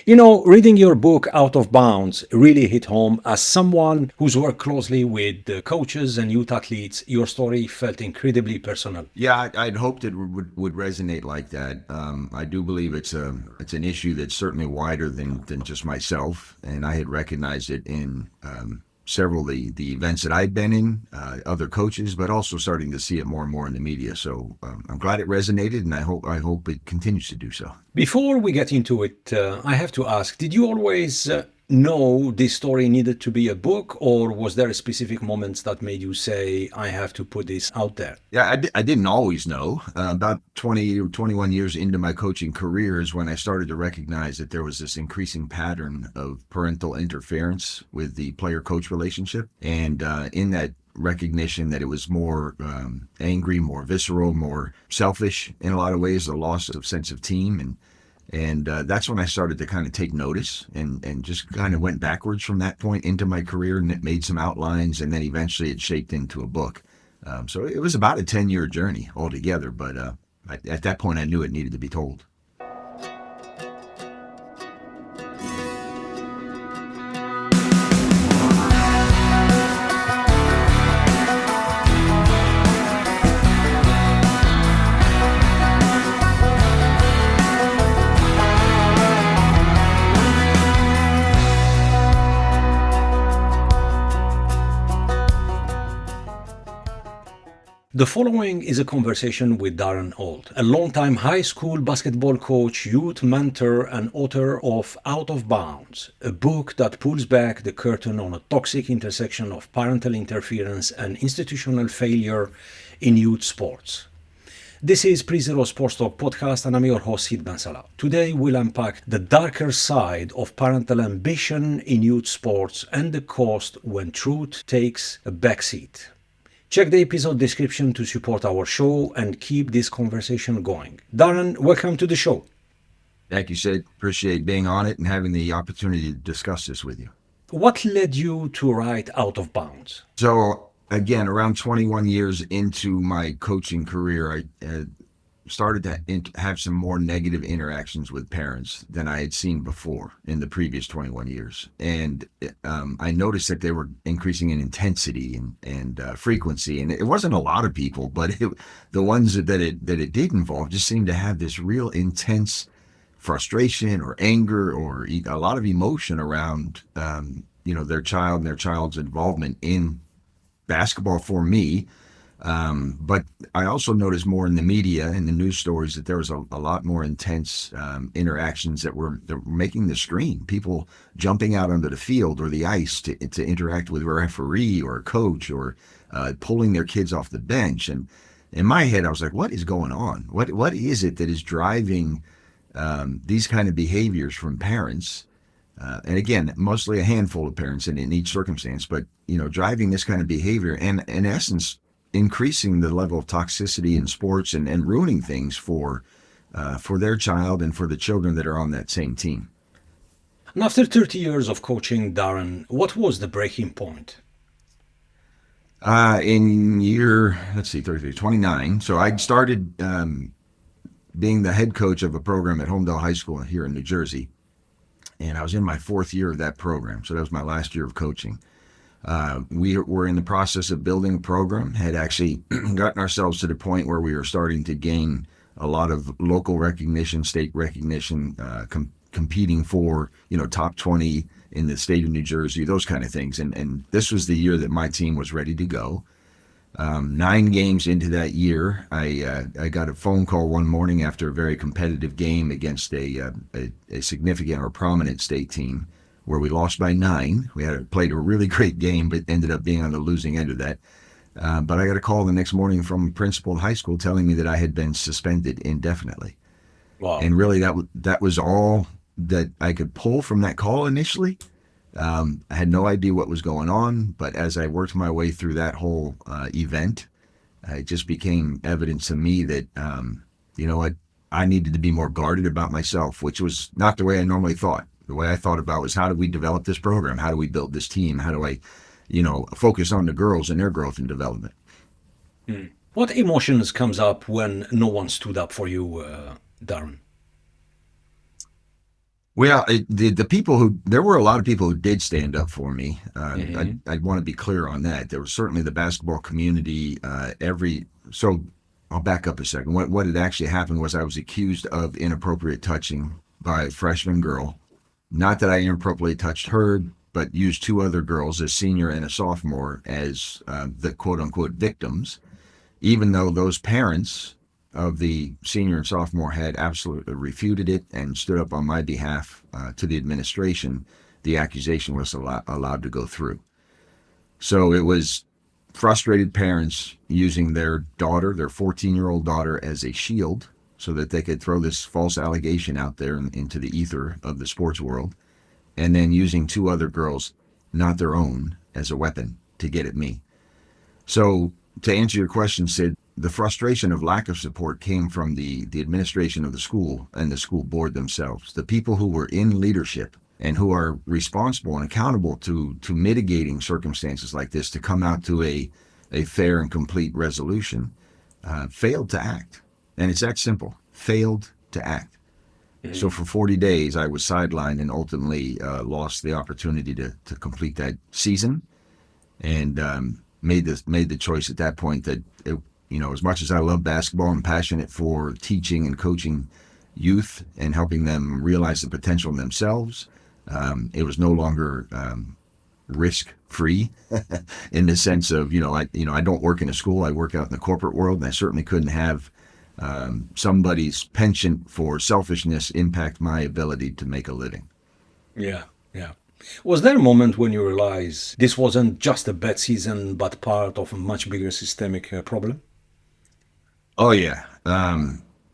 Reading your book Out of Bounds really hit home. As someone who's worked closely with the coaches and youth athletes, your story felt incredibly personal. Yeah, I'd hoped it would resonate like that. I do believe it's an issue that's certainly wider than just myself, and I had recognized it in several of the events that I'd been in, other coaches, but also starting to see it more and more in the media. So I'm glad it resonated, and I hope it continues to do so. Before we get into it, I have to ask, did you always know this story needed to be a book, or was there a specific moments that made you say, I have to put this out there? Yeah, I didn't always know. About 20 or 21 years into my coaching career is when I started to recognize that there was this increasing pattern of parental interference with the player-coach relationship. And in that recognition that it was more angry, more visceral, more selfish in a lot of ways, a loss of sense of team. And that's when I started to kind of take notice and just kind of went backwards from that point into my career and it made some outlines. And then eventually it shaped into a book. So it was about a 10-year journey altogether, but at that point I knew it needed to be told. The following is a conversation with Darren Ault, a longtime high school basketball coach, youth mentor, and author of Out of Bounds, a book that pulls back the curtain on a toxic intersection of parental interference and institutional failure in youth sports. This is Pre-Zero Sports Talk podcast, and I'm your host, Sid Bensalah. Today, we'll unpack the darker side of parental ambition in youth sports and the cost when truth takes a backseat. Check the episode description to support our show and keep this conversation going. Darren, welcome to the show. Thank you, Sid. Appreciate being on it and having the opportunity to discuss this with you. What led you to write Out of Bounds? So again, around 21 years into my coaching career, I started to have some more negative interactions with parents than I had seen before in the previous 21 years. And I noticed that they were increasing in intensity and frequency. And it wasn't a lot of people, but the ones that it did involve just seemed to have this real intense frustration or anger or a lot of emotion around, their child and their child's involvement in basketball for me. But I also noticed more in the media and the news stories that there was a lot more intense interactions that were making the screen. People jumping out onto the field or the ice to interact with a referee or a coach or pulling their kids off the bench. And in my head, I was like, what is going on? What is it that is driving these kind of behaviors from parents? And again, mostly a handful of parents in each circumstance, but driving this kind of behavior and in essence, increasing the level of toxicity in sports and ruining things for their child and for the children that are on that same team. And after 30 years of coaching, Darren, what was the breaking point? In year, 29. So I started being the head coach of a program at Homedale High School here in New Jersey. And I was in my fourth year of that program. So that was my last year of coaching. We were in the process of building a program, had actually gotten ourselves to the point where we were starting to gain a lot of local recognition, state recognition, competing for, top 20 in the state of New Jersey, those kind of things. And this was the year that my team was ready to go. 9 games into that year, I got a phone call one morning after a very competitive game against a significant or prominent state team, where we lost by 9. We had played a really great game, but ended up being on the losing end of that. But I got a call the next morning from a principal in high school telling me that I had been suspended indefinitely. Wow. And really, that was all that I could pull from that call initially. I had no idea what was going on, but as I worked my way through that whole event, it just became evident to me that, I needed to be more guarded about myself, which was not the way I normally thought. The way I thought about was, how do we develop this program? How do we build this team? How do I, focus on the girls and their growth and development? What emotions comes up when no one stood up for you, Darren? Well, the people who there were a lot of people who did stand up for me. Hmm. I want to be clear on that. There was certainly the basketball community. So I'll back up a second. What had actually happened was I was accused of inappropriate touching by a freshman girl. Not that I inappropriately touched her, but used two other girls, a senior and a sophomore, as the quote unquote victims, even though those parents of the senior and sophomore had absolutely refuted it and stood up on my behalf to the administration. The accusation was allowed to go through. So it was frustrated parents using their daughter, their 14-year-old daughter, as a shield so that they could throw this false allegation out there into the ether of the sports world, and then using two other girls, not their own, as a weapon to get at me. So to answer your question, Sid, the frustration of lack of support came from the administration of the school and the school board themselves, the people who were in leadership and who are responsible and accountable to mitigating circumstances like this to come out to a fair and complete resolution, failed to act. And it's that simple, failed to act. So for 40 days, I was sidelined and ultimately lost the opportunity to complete that season, and made the choice at that point that as much as I love basketball and passionate for teaching and coaching youth and helping them realize the potential in themselves, it was no longer risk free in the sense of I don't work in a school. I work out in the corporate world, and I certainly couldn't have somebody's penchant for selfishness impact my ability to make a living. Yeah, yeah. Was there a moment when you realized this wasn't just a bad season, but part of a much bigger systemic problem? Oh yeah.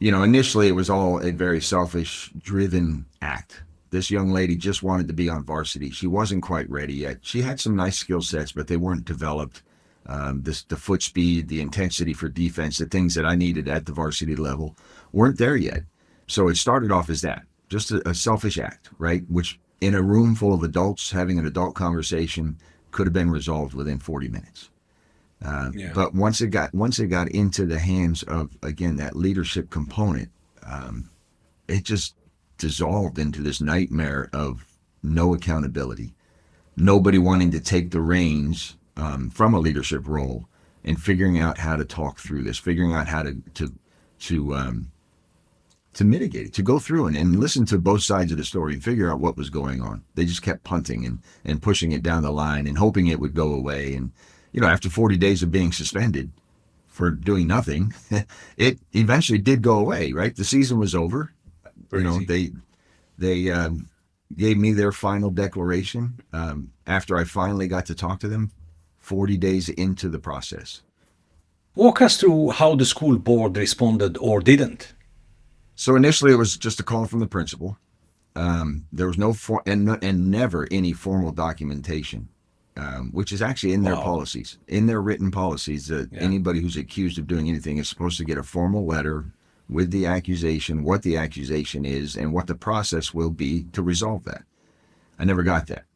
Initially it was all a very selfish, driven act. This young lady just wanted to be on varsity. She wasn't quite ready yet. She had some nice skill sets, but they weren't developed. The foot speed, the intensity for defense, the things that I needed at the varsity level weren't there yet. So it started off as that, just a selfish act, right? Which in a room full of adults having an adult conversation could have been resolved within 40 minutes. Yeah. But once it got into the hands of, again, that leadership component, it just dissolved into this nightmare of no accountability, nobody wanting to take the reins from a leadership role, and figuring out how to talk through this, figuring out how to mitigate it, to go through and listen to both sides of the story and figure out what was going on. They just kept punting and pushing it down the line and hoping it would go away. And after 40 days of being suspended for doing nothing, it eventually did go away. Right, the season was over. Crazy. They gave me their final declaration after I finally got to talk to them 40 days into the process. Walk us through how the school board responded or didn't. So initially it was just a call from the principal. There was and never any formal documentation, which is actually in their Wow. policies, in their written policies, that Yeah. anybody who's accused of doing anything is supposed to get a formal letter with the accusation, what the accusation is, and what the process will be to resolve that. I never got that.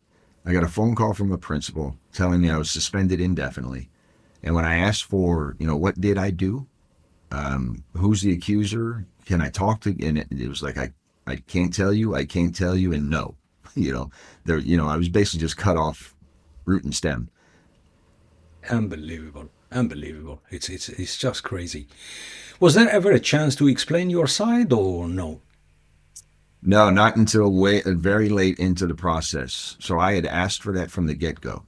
I got a phone call from the principal telling me I was suspended indefinitely. And when I asked for, what did I do? Who's the accuser? Can I talk to? And it was like, I can't tell you, and no. I was basically just cut off root and stem. Unbelievable. Unbelievable. It's just crazy. Was there ever a chance to explain your side or no? No, not until very late into the process. So I had asked for that from the get-go.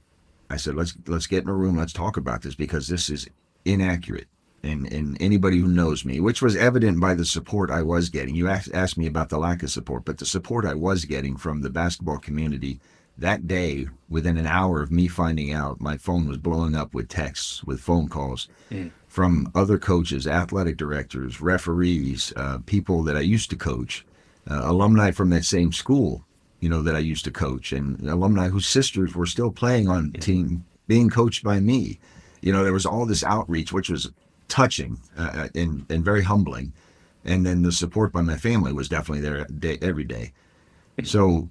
I said, let's get in a room, let's talk about this, because this is inaccurate. And anybody who knows me, which was evident by the support I was getting. You asked me about the lack of support, but the support I was getting from the basketball community that day, within an hour of me finding out, my phone was blowing up with texts, with phone calls from other coaches, athletic directors, referees, people that I used to coach, alumni from that same school, that I used to coach, and alumni whose sisters were still playing on team, being coached by me. There was all this outreach, which was touching and very humbling. And then the support by my family was definitely there every day. So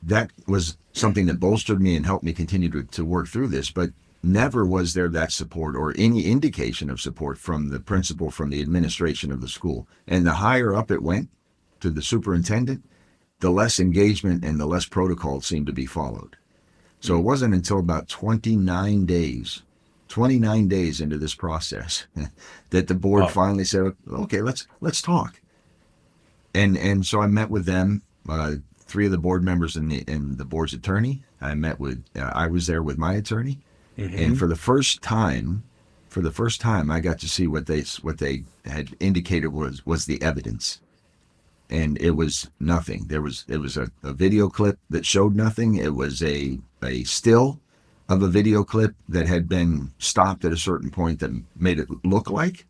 that was something that bolstered me and helped me continue to work through this. But never was there that support or any indication of support from the principal, from the administration of the school. And the higher up it went, to the superintendent, the less engagement and the less protocol seemed to be followed. So it wasn't until about 29 days into this process that the board Wow. finally said, okay, let's talk. And so I met with them, three of the board members and the board's attorney. I was there with my attorney. And for the first time, I got to see what they had indicated was the evidence. And it was nothing. It was a video clip that showed nothing. It was a still of a video clip that had been stopped at a certain point that made it look like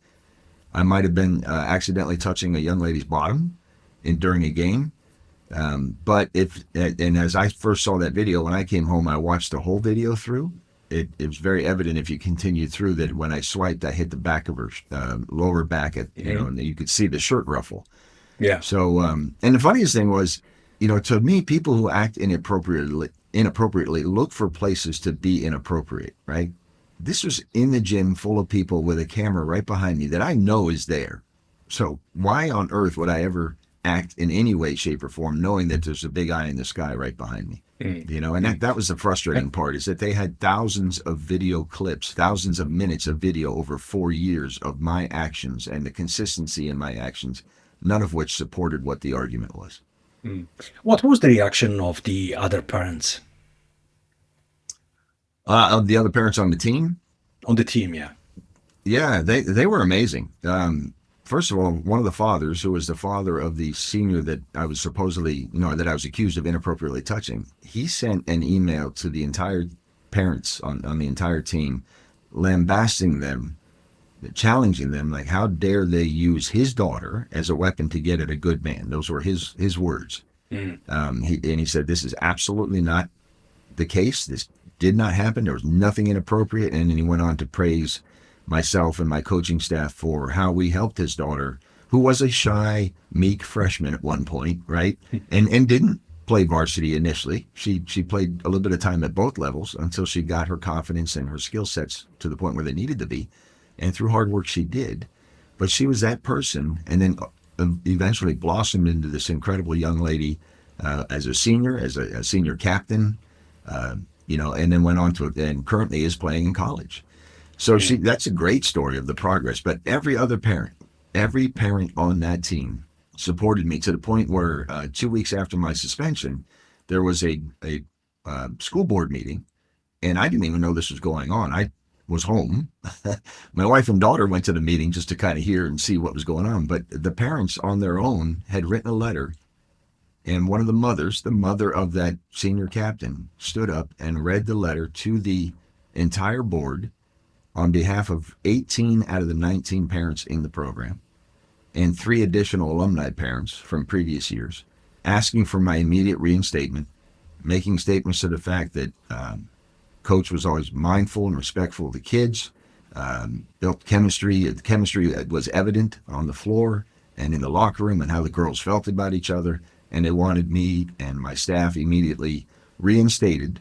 I might have been accidentally touching a young lady's bottom during a game. But as I first saw that video, when I came home, I watched the whole video through. It was very evident if you continued through that when I swiped, I hit the back of her lower back and you could see the shirt ruffle. Yeah. So, and the funniest thing was, to me, people who act inappropriately look for places to be inappropriate, right? This was in the gym full of people with a camera right behind me that I know is there. So why on earth would I ever act in any way, shape, or form knowing that there's a big eye in the sky right behind me? And that was the frustrating part, is that they had thousands of video clips, thousands of minutes of video over 4 years of my actions and the consistency in my actions, none of which supported what the argument was. What was the reaction of the other parents Of the other parents on the team, on the team? Yeah. yeah, they were amazing. First of all, one of the fathers, who was the father of the senior that I was that I was accused of inappropriately touching, he sent an email to the entire parents on the entire team, lambasting them, challenging them, like, how dare they use his daughter as a weapon to get at a good man. Those were his words. He said, this is absolutely not the case. This did not happen. There was nothing inappropriate. And then he went on to praise myself and my coaching staff for how we helped his daughter, who was a shy, meek freshman at one point, right? And didn't play varsity initially. She played a little bit of time at both levels until she got her confidence and her skill sets to the point where they needed to be. And through hard work, she did. But she was that person, and then eventually blossomed into this incredible young lady as a senior, as a senior captain, and then went on to, and currently is playing in college. So that's a great story of the progress. But every parent on that team supported me to the point where 2 weeks after my suspension, there was a school board meeting, and I didn't even know this was going on. I was home. My wife and daughter went to the meeting just to kind of hear and see what was going on. But the parents on their own had written a letter, and one of the mother of that senior captain, stood up and read the letter to the entire board on behalf of 18 out of the 19 parents in the program and 3 additional alumni parents from previous years, asking for my immediate reinstatement, making statements to the fact that Coach was always mindful and respectful of the kids, built chemistry. The chemistry was evident on the floor and in the locker room, and how the girls felt about each other. And they wanted me and my staff immediately reinstated.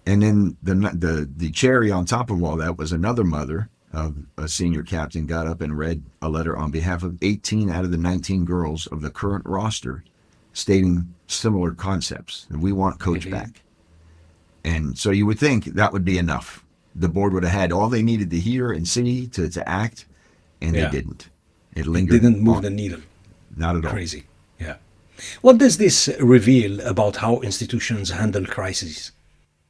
And then the cherry on top of all that was another mother of a senior captain got up and read a letter on behalf of 18 out of the 19 girls of the current roster, stating similar concepts. We want Coach back. And so you would think that would be enough. The board would have had all they needed to hear and see to act, and they didn't. It lingered. Didn't move on. the needle. Not at all. Crazy. Yeah. What does this reveal about how institutions handle crises?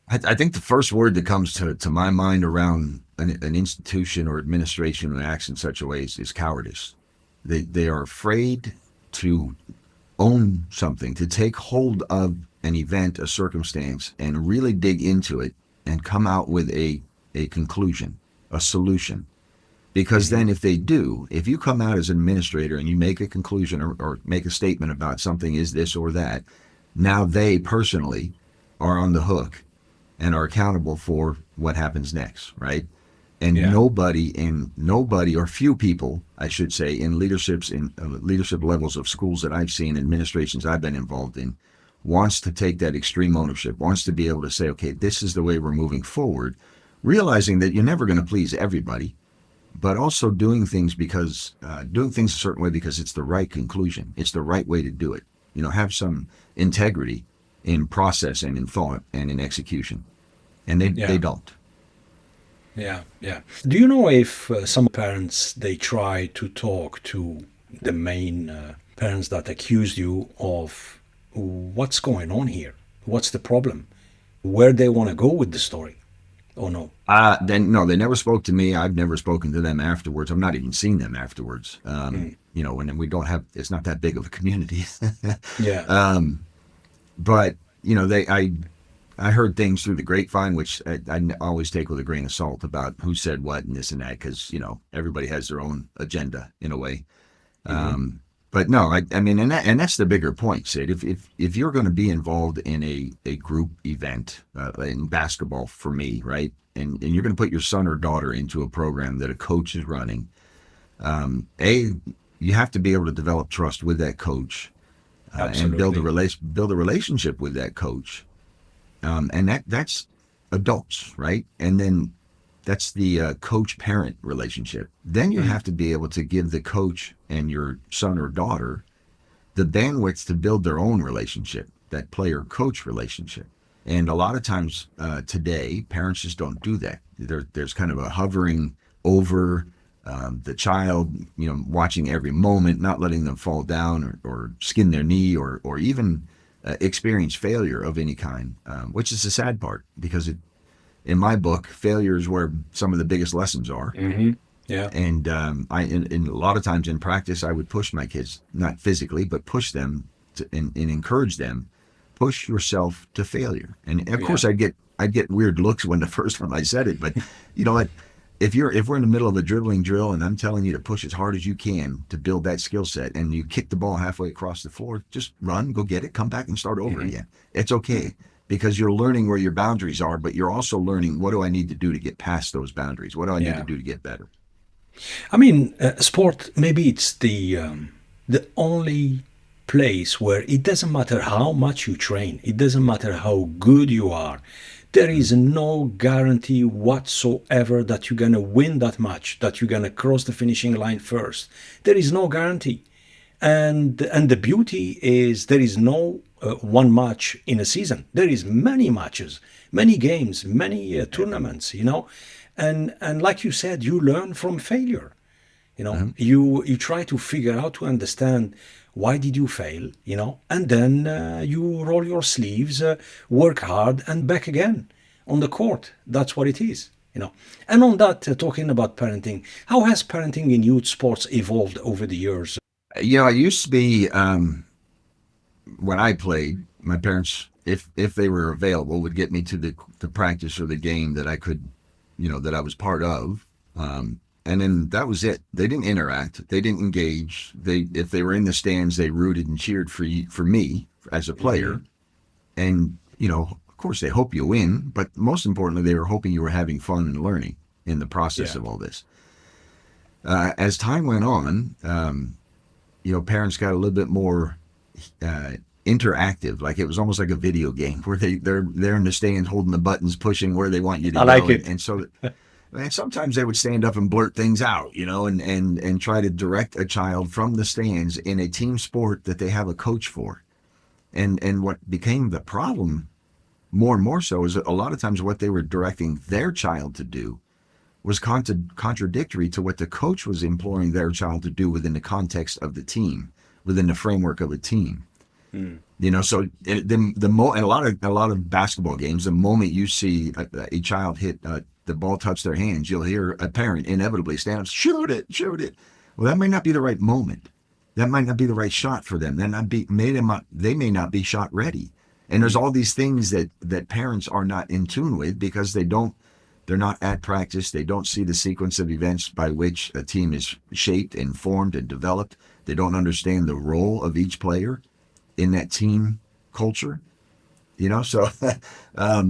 I think the first word that comes to my mind around an institution or administration that acts in such a way is cowardice. They are afraid to own something, to take hold of an event, a circumstance, and really dig into it and come out with a conclusion, a solution. Because then if you come out as an administrator and you make a conclusion or make a statement about something is this or that, now they personally are on the hook and are accountable for what happens next, right? And nobody or few people, I should say, in leadership levels of schools that I've seen, administrations I've been involved in, wants to take that extreme ownership, wants to be able to say, okay, this is the way we're moving forward, realizing that you're never going to please everybody, but also doing things a certain way because it's the right conclusion. It's the right way to do it. have some integrity in process and in thought and in execution. And they Yeah. don't. Yeah, yeah. Do you know if some parents they try to talk to the main parents that accused you of what's going on here? What's the problem? Where they want to go with the story? Or no? Then no, they never spoke to me. I've never spoken to them afterwards. I've not even seen them afterwards. Mm. And we don't have. It's not that big of a community. Yeah, But I heard things through the grapevine, which I always take with a grain of salt about who said what and this and that, because everybody has their own agenda in a way. hmm, But no, I mean, and that's the bigger point, Sid. If you're going to be involved in a group event in basketball, for me, right, and you're going to put your son or daughter into a program that a coach is running, a you have to be able to develop trust with that coach and absolutely. build a relationship with that coach, and that's adults, right? And then that's the coach parent relationship. Then you Mm. have to be able to give the coach and your son or daughter the bandwidth to build their own relationship, that player coach relationship. And a lot of times today, parents just don't do that. There's kind of a hovering over the child, watching every moment, not letting them fall down or skin their knee or even experience failure of any kind, which is the sad part because in my book, failure is where some of the biggest lessons are. Hmm. Yeah, And in a lot of times in practice, I would push my kids, not physically, but push them and encourage them, push yourself to failure. And of yeah, course, I'd get weird looks when the first time I said it, but you know what? If we're in the middle of a dribbling drill and I'm telling you to push as hard as you can to build that skill set, and you kick the ball halfway across the floor, just run, go get it, come back and start over hmm, again. It's okay because you're learning where your boundaries are, but you're also learning what do I need to do to get past those boundaries? What do I need to yeah. do to get better? I mean, sport. Maybe it's the only place where it doesn't matter how much you train. It doesn't matter how good you are. There is Mm. no guarantee whatsoever that you're gonna win that match. That you're gonna cross the finishing line first. There is no guarantee, and the beauty is there is no one match in a season. There is many matches, many games, many Yeah. tournaments. And like you said, you learn from failure. Uh-huh. You try to figure out to understand why did you fail, and then you roll your sleeves, work hard, and back again on the court. That's what it is. And on that, talking about parenting, how has parenting in youth sports evolved over the years? It used to be when I played, my parents, if they were available, would get me to the practice or the game that I could, that I was part of. And then that was it. They didn't interact. They didn't engage. If they were in the stands, they rooted and cheered for me as a Hmm. player. And of course, they hope you win, but most importantly, they were hoping you were having fun and learning in the process Yeah. of all this. As time went on, parents got a little bit more uh, interactive. Like it was almost like a video game where they're in the stands holding the buttons, pushing where they want you to I go, like and it. and so. And sometimes they would stand up and blurt things out, and try to direct a child from the stands in a team sport that they have a coach for. And what became the problem more and more so is that a lot of times what they were directing their child to do was contradictory to what the coach was imploring their child to do within the context of the team, within the framework of a team. Mm. So and a lot of basketball games, the moment you see a child hit the ball touch their hands, you'll hear a parent inevitably stand up, shoot it, shoot it. Well, that may not be the right moment. That might not be the right shot for them. They may not be shot ready. And there's Mm. all these things that parents are not in tune with because they're not at practice. They don't see the sequence of events by which a team is shaped and formed and developed. They don't understand the role of each player in that team culture. So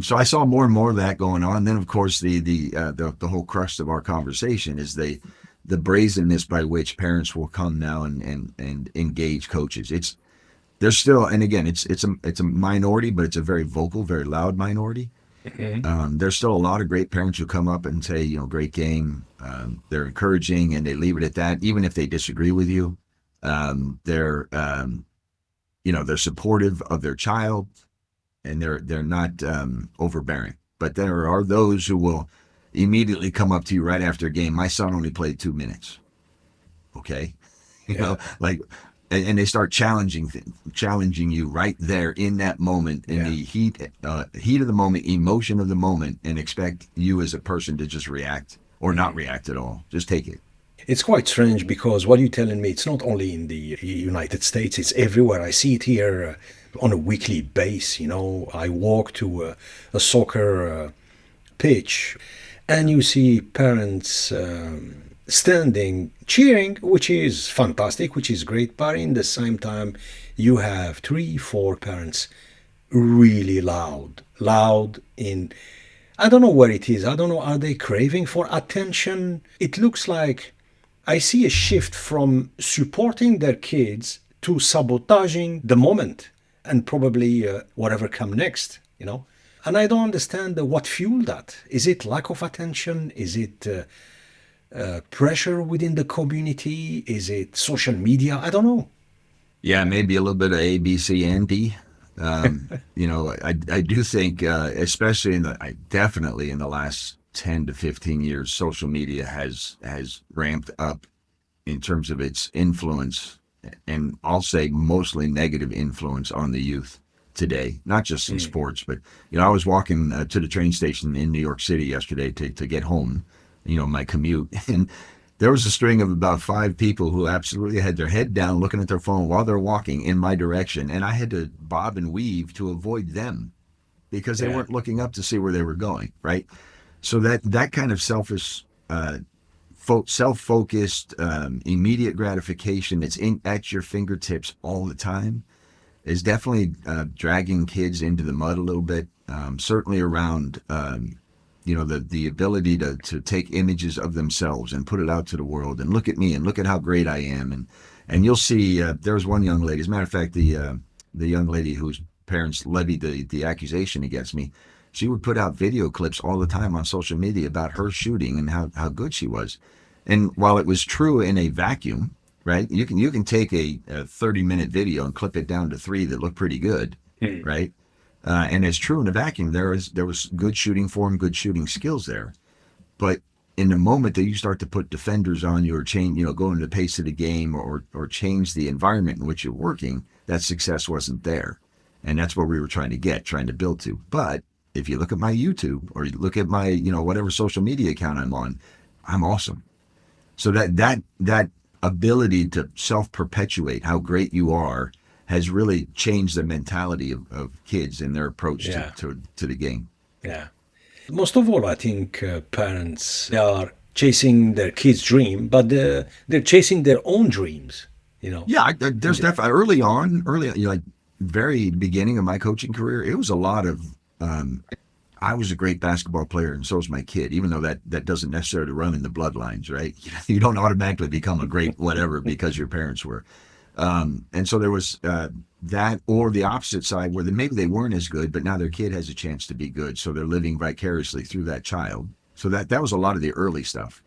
so I saw more and more of that going on. Then, of course, the whole crux of our conversation is the brazenness by which parents will come now and engage coaches. There's still, and again, it's a minority, but it's a very vocal, very loud minority. Mhm. There's still a lot of great parents who come up and say, great game. They're encouraging, and they leave it at that, even if they disagree with you. They're they're supportive of their child, and they're not overbearing. But there are those who will immediately come up to you right after a game. My son only played 2 minutes. Okay, Yeah. like, and they start challenging you right there in that moment, in Yeah. the heat of the moment, emotion of the moment, and expect you as a person to just react or not react at all. Just take it. It's quite strange because what you're telling me, it's not only in the United States, it's everywhere. I see it here on a weekly base. I walk to a soccer pitch and you see parents standing cheering, which is fantastic, which is great. But in the same time, you have three, four parents really loud in, I don't know where it is. I don't know. Are they craving for attention? It looks like I see a shift from supporting their kids to sabotaging the moment and probably whatever come next. And I don't understand what fueled that. Is it lack of attention? Is it pressure within the community? Is it social media? I don't know. Yeah, maybe a little bit of A, B, C, and D. I do think, especially definitely in the last 10 to 15 years, social media has ramped up in terms of its influence, and I'll say mostly negative influence on the youth today, not just in sports, but, I was walking to the train station in New York City yesterday to get home, my commute. And there was a string of about 5 people who absolutely had their head down looking at their phone while they're walking in my direction. And I had to bob and weave to avoid them because they Yeah. weren't looking up to see where they were going. Right. So that kind of selfish, self-focused, immediate gratification that's at your fingertips all the time is definitely dragging kids into the mud a little bit. Certainly around, the ability to take images of themselves and put it out to the world and look at me and look at how great I am. And you'll see, there was one young lady, as a matter of fact, the young lady whose parents levied the accusation against me, she would put out video clips all the time on social media about her shooting and how good she was. And while it was true in a vacuum, right, you can take a 30-minute video and clip it down to 3 that look pretty good, right? And it's true in a vacuum. There was good shooting form, good shooting skills there. But in the moment that you start to put defenders on you or change, go into the pace of the game or change the environment in which you're working, that success wasn't there. And that's what we were trying to build to. But if you look at my YouTube or you look at my, whatever social media account I'm on, I'm awesome. So that ability to self-perpetuate how great you are has really changed the mentality of kids and their approach Yeah. to the game. Yeah. Most of all, I think parents, they are chasing their kids' dream, but they're chasing their own dreams. Yeah, there's definitely early, like very beginning of my coaching career, it was a lot of, I was a great basketball player and so was my kid, even though that doesn't necessarily run in the bloodlines, right? You don't automatically become a great whatever because your parents were. And so there was that, or the opposite side where maybe they weren't as good, but now their kid has a chance to be good. So they're living vicariously through that child. So that was a lot of the early stuff.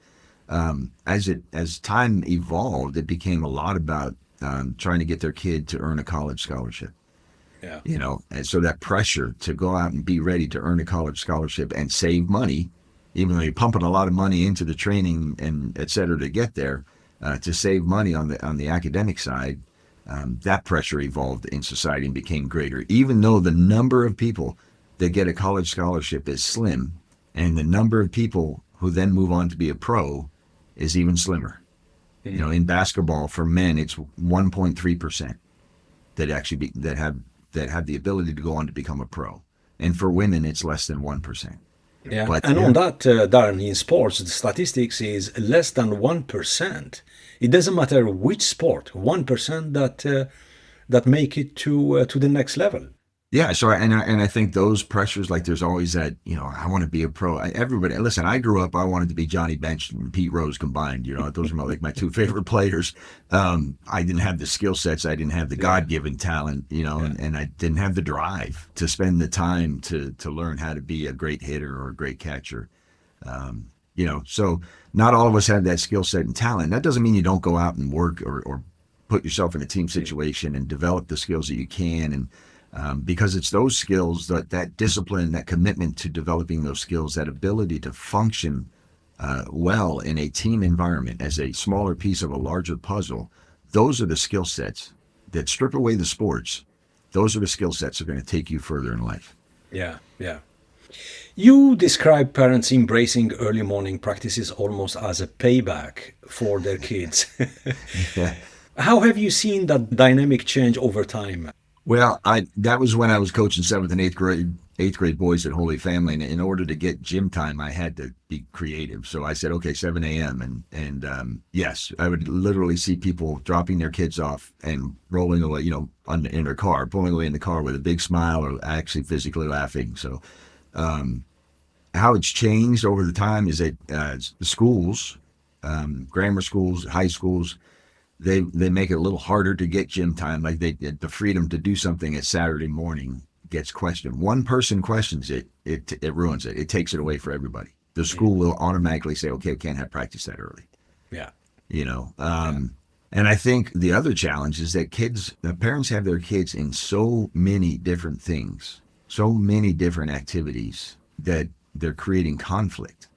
As time evolved, it became a lot about trying to get their kid to earn a college scholarship. Yeah. And so that pressure to go out and be ready to earn a college scholarship and save money, even though you're pumping a lot of money into the training and et cetera to get there, to save money on the academic side, that pressure evolved in society and became greater. Even though the number of people that get a college scholarship is slim, and the number of people who then move on to be a pro is even slimmer. In basketball for men, it's 1.3% that actually have the ability to go on to become a pro, and for women, it's less than 1%. Yeah. But And yeah, on that, Darren, in sports, the statistics is less than 1%. It doesn't matter which sport, 1% that make it to the next level. yeah. So I think those pressures, like there's always that, I want to be a pro. Everybody, listen, I grew up, I wanted to be Johnny Bench and Pete Rose combined. Those are my 2 favorite players. I didn't have the skill sets, I didn't have the God-given talent, and I didn't have the drive to spend the time to learn how to be a great hitter or a great catcher. So not all of us have that skill set and talent. That doesn't mean you don't go out and work or put yourself in a team situation and develop the skills that you can. And because it's those skills, that discipline, that commitment to developing those skills, that ability to function well in a team environment as a smaller piece of a larger puzzle, those are the skill sets that strip away the sports. Those are the skill sets that are going to take you further in life. Yeah, yeah. You describe parents embracing early morning practices almost as a payback for their kids. Yeah. How have you seen that dynamic change over time? Well, that was when I was coaching seventh and eighth grade boys at Holy Family, and in order to get gym time, I had to be creative. So I said, okay, 7 a.m. and yes, I would literally see people dropping their kids off and rolling away, in their car, pulling away in the car with a big smile or actually physically laughing. So how it's changed over the time is that the schools, grammar schools, high schools, they make it a little harder to get gym time. Like the freedom to do something at Saturday morning gets questioned. One person questions it, it ruins it. It takes it away for everybody. The school will automatically say, okay, we can't have practice that early. Yeah. And I think the other challenge is that the parents have their kids in so many different things, so many different activities, that they're creating conflict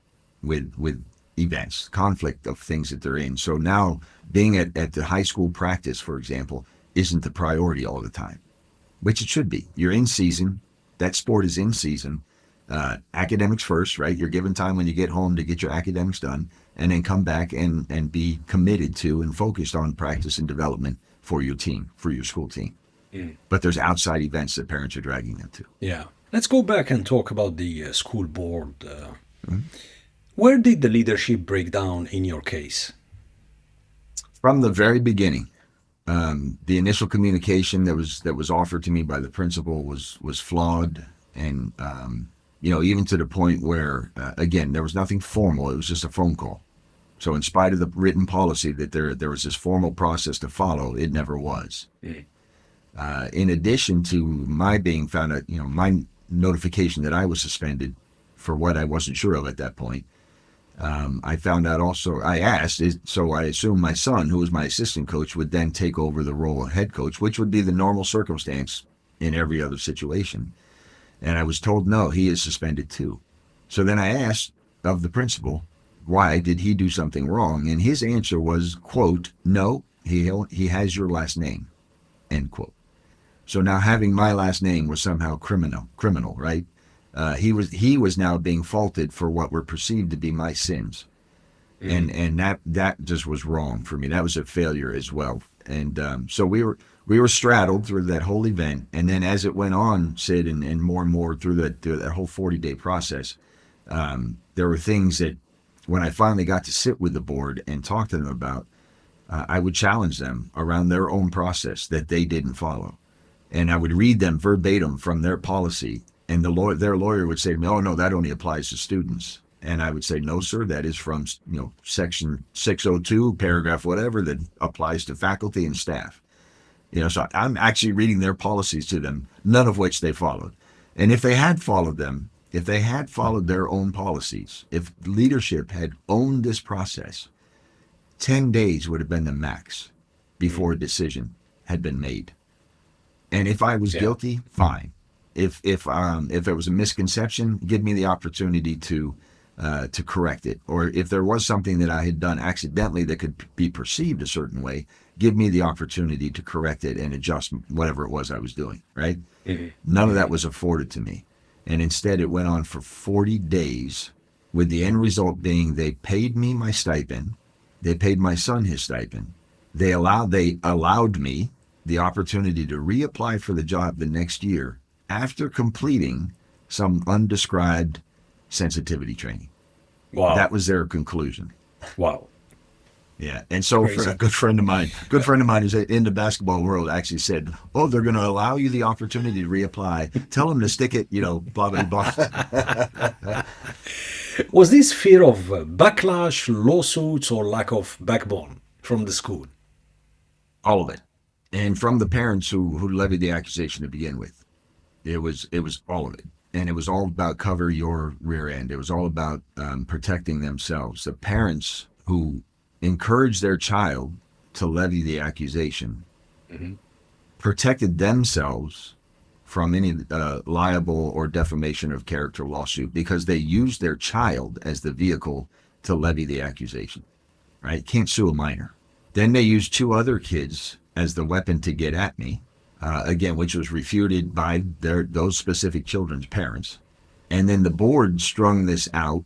with events, conflict of things that they're in. So now being at the high school practice, for example, isn't the priority all the time, which it should be. You're in season. That sport is in season. Academics first, right? You're given time when you get home to get your academics done, and then come back and be committed to and focused on practice and development for your team, for your school team. But there's outside events that parents are dragging them to. Yeah. Let's go back and talk about the school board. Where did the leadership break down in your case? From the very beginning, the initial communication that was offered to me by the principal was flawed, and even to the point where again, there was nothing formal. It was just a phone call. So in spite of the written policy that there was this formal process to follow, it never was. In addition to my being found out, my notification that I was suspended for what I wasn't sure of at that point. I found out also, I asked, so I assumed my son, who was my assistant coach, would then take over the role of head coach, which would be the normal circumstance in every other situation. And I was told, no, he is suspended too. So then I asked of the principal, why did he do something wrong? And his answer was, quote, no, he has your last name, end quote. So now having my last name was somehow criminal, right? He was now being faulted for what were perceived to be my sins, and that just was wrong for me. That was a failure as well. And so we were straddled through that whole event. And then as it went on, Sid, and more through that whole 40-day process, there were things that when I finally got to sit with the board and talk to them about, I would challenge them around their own process that they didn't follow, and I would read them verbatim from their policy. And their lawyer would say to me, oh, no, that only applies to students. And I would say, no, sir, that is from, section 602, paragraph whatever, that applies to faculty and staff. So I'm actually reading their policies to them, none of which they followed. And if they had followed them, if they had followed their own policies, if leadership had owned this process, 10 days would have been the max before a decision had been made. And if I was guilty, fine. If there was a misconception, give me the opportunity to correct it. Or if there was something that I had done accidentally that could be perceived a certain way, give me the opportunity to correct it and adjust whatever it was I was doing, right? None of that was afforded to me. And instead it went on for 40 days, with the end result being they paid me my stipend, they paid my son his stipend, they allowed me the opportunity to reapply for the job the next year after completing some undescribed sensitivity training. Wow. That was their conclusion. Wow. Yeah. And so for a good friend of mine who's in the basketball world actually said, oh, they're going to allow you the opportunity to reapply. Tell them to stick it, blah, blah, blah. Was this fear of backlash, lawsuits, or lack of backbone from the school? All of it. And from the parents who levied the accusation to begin with. It was all of it. And it was all about cover your rear end. It was all about protecting themselves. The parents who encouraged their child to levy the accusation protected themselves from any liable or defamation of character lawsuit because they used their child as the vehicle to levy the accusation, right? Can't sue a minor. Then they used two other kids as the weapon to get at me, again, which was refuted by those specific children's parents. And then the board strung this out.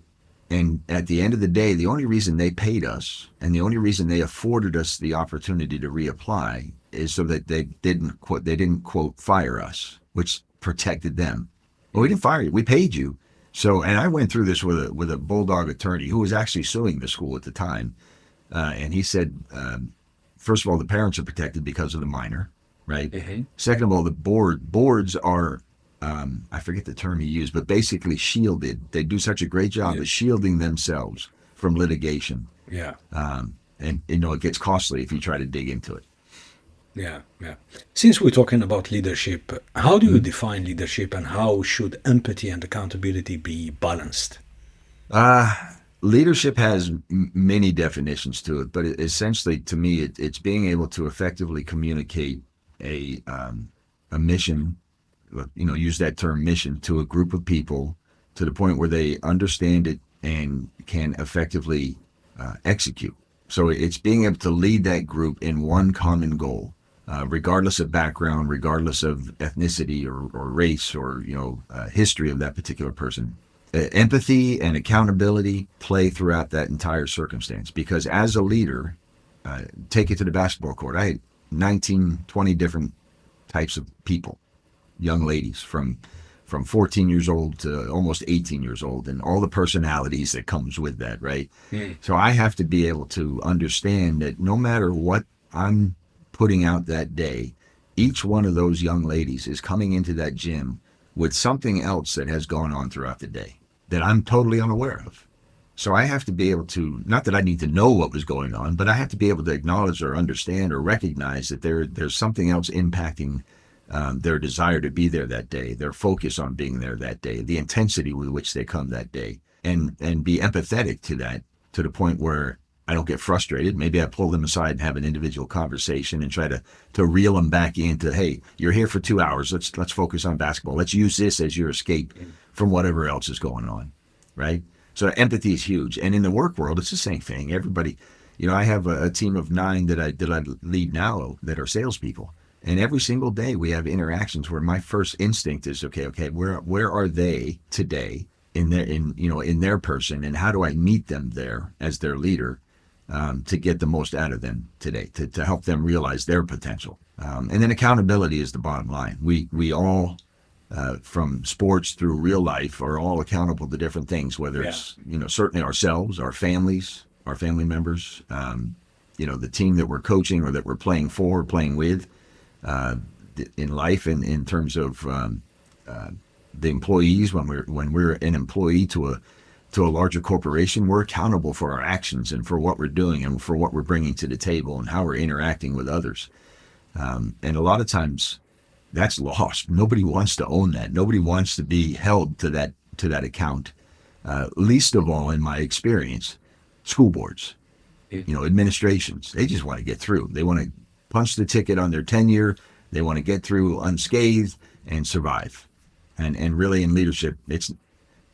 And at the end of the day, the only reason they paid us and the only reason they afforded us the opportunity to reapply is so that they didn't quote fire us, which protected them. Well, we didn't fire you. We paid you. So, and I went through this with a bulldog attorney who was actually suing the school at the time. And he said, first of all, the parents are protected because of the minor, right? Mm-hmm. Second of all, the boards are, I forget the term he used, but basically shielded. They do such a great job of shielding themselves from litigation. Yeah. And, it gets costly if you try to dig into it. Yeah. Since we're talking about leadership, how do you define leadership and how should empathy and accountability be balanced? Leadership has many definitions to it, but essentially, to me, it's being able to effectively communicate a mission, use that term mission, to a group of people to the point where they understand it and can effectively execute. So it's being able to lead that group in one common goal. Regardless of background, regardless of ethnicity or race or history of that particular person. Empathy and accountability play throughout that entire circumstance because as a leader, take it to the basketball court. I had 19, 20 different types of people, young ladies from 14 years old to almost 18 years old and all the personalities that comes with that, right? So I have to be able to understand that no matter what I'm putting out that day, each one of those young ladies is coming into that gym with something else that has gone on throughout the day that I'm totally unaware of. So I have to be able to, not that I need to know what was going on, but I have to be able to acknowledge or understand or recognize that there's something else impacting their desire to be there that day, their focus on being there that day, the intensity with which they come that day, and be empathetic to that, to the point where I don't get frustrated. Maybe I pull them aside and have an individual conversation and try to reel them back into, hey, you're here for 2 hours. Let's focus on basketball. Let's use this as your escape from whatever else is going on, right? So empathy is huge. And in the work world, it's the same thing. Everybody, I have a team of 9 that I lead now that are salespeople. And every single day we have interactions where my first instinct is, okay, where are they today in their person, and how do I meet them there as their leader? To get the most out of them today, to help them realize their potential. And then accountability is the bottom line. We all, from sports through real life, are all accountable to different things, whether it's, certainly ourselves, our families, our family members, the team that we're coaching or that we're playing for, or playing with, in life, in terms of the employees. When we're an employee to a larger corporation, we're accountable for our actions and for what we're doing and for what we're bringing to the table and how we're interacting with others. And a lot of times that's lost. Nobody wants to own that. Nobody wants to be held to that account. Least of all, in my experience, school boards, administrations, they just want to get through. They want to punch the ticket on their tenure. They want to get through unscathed and survive. And really in leadership,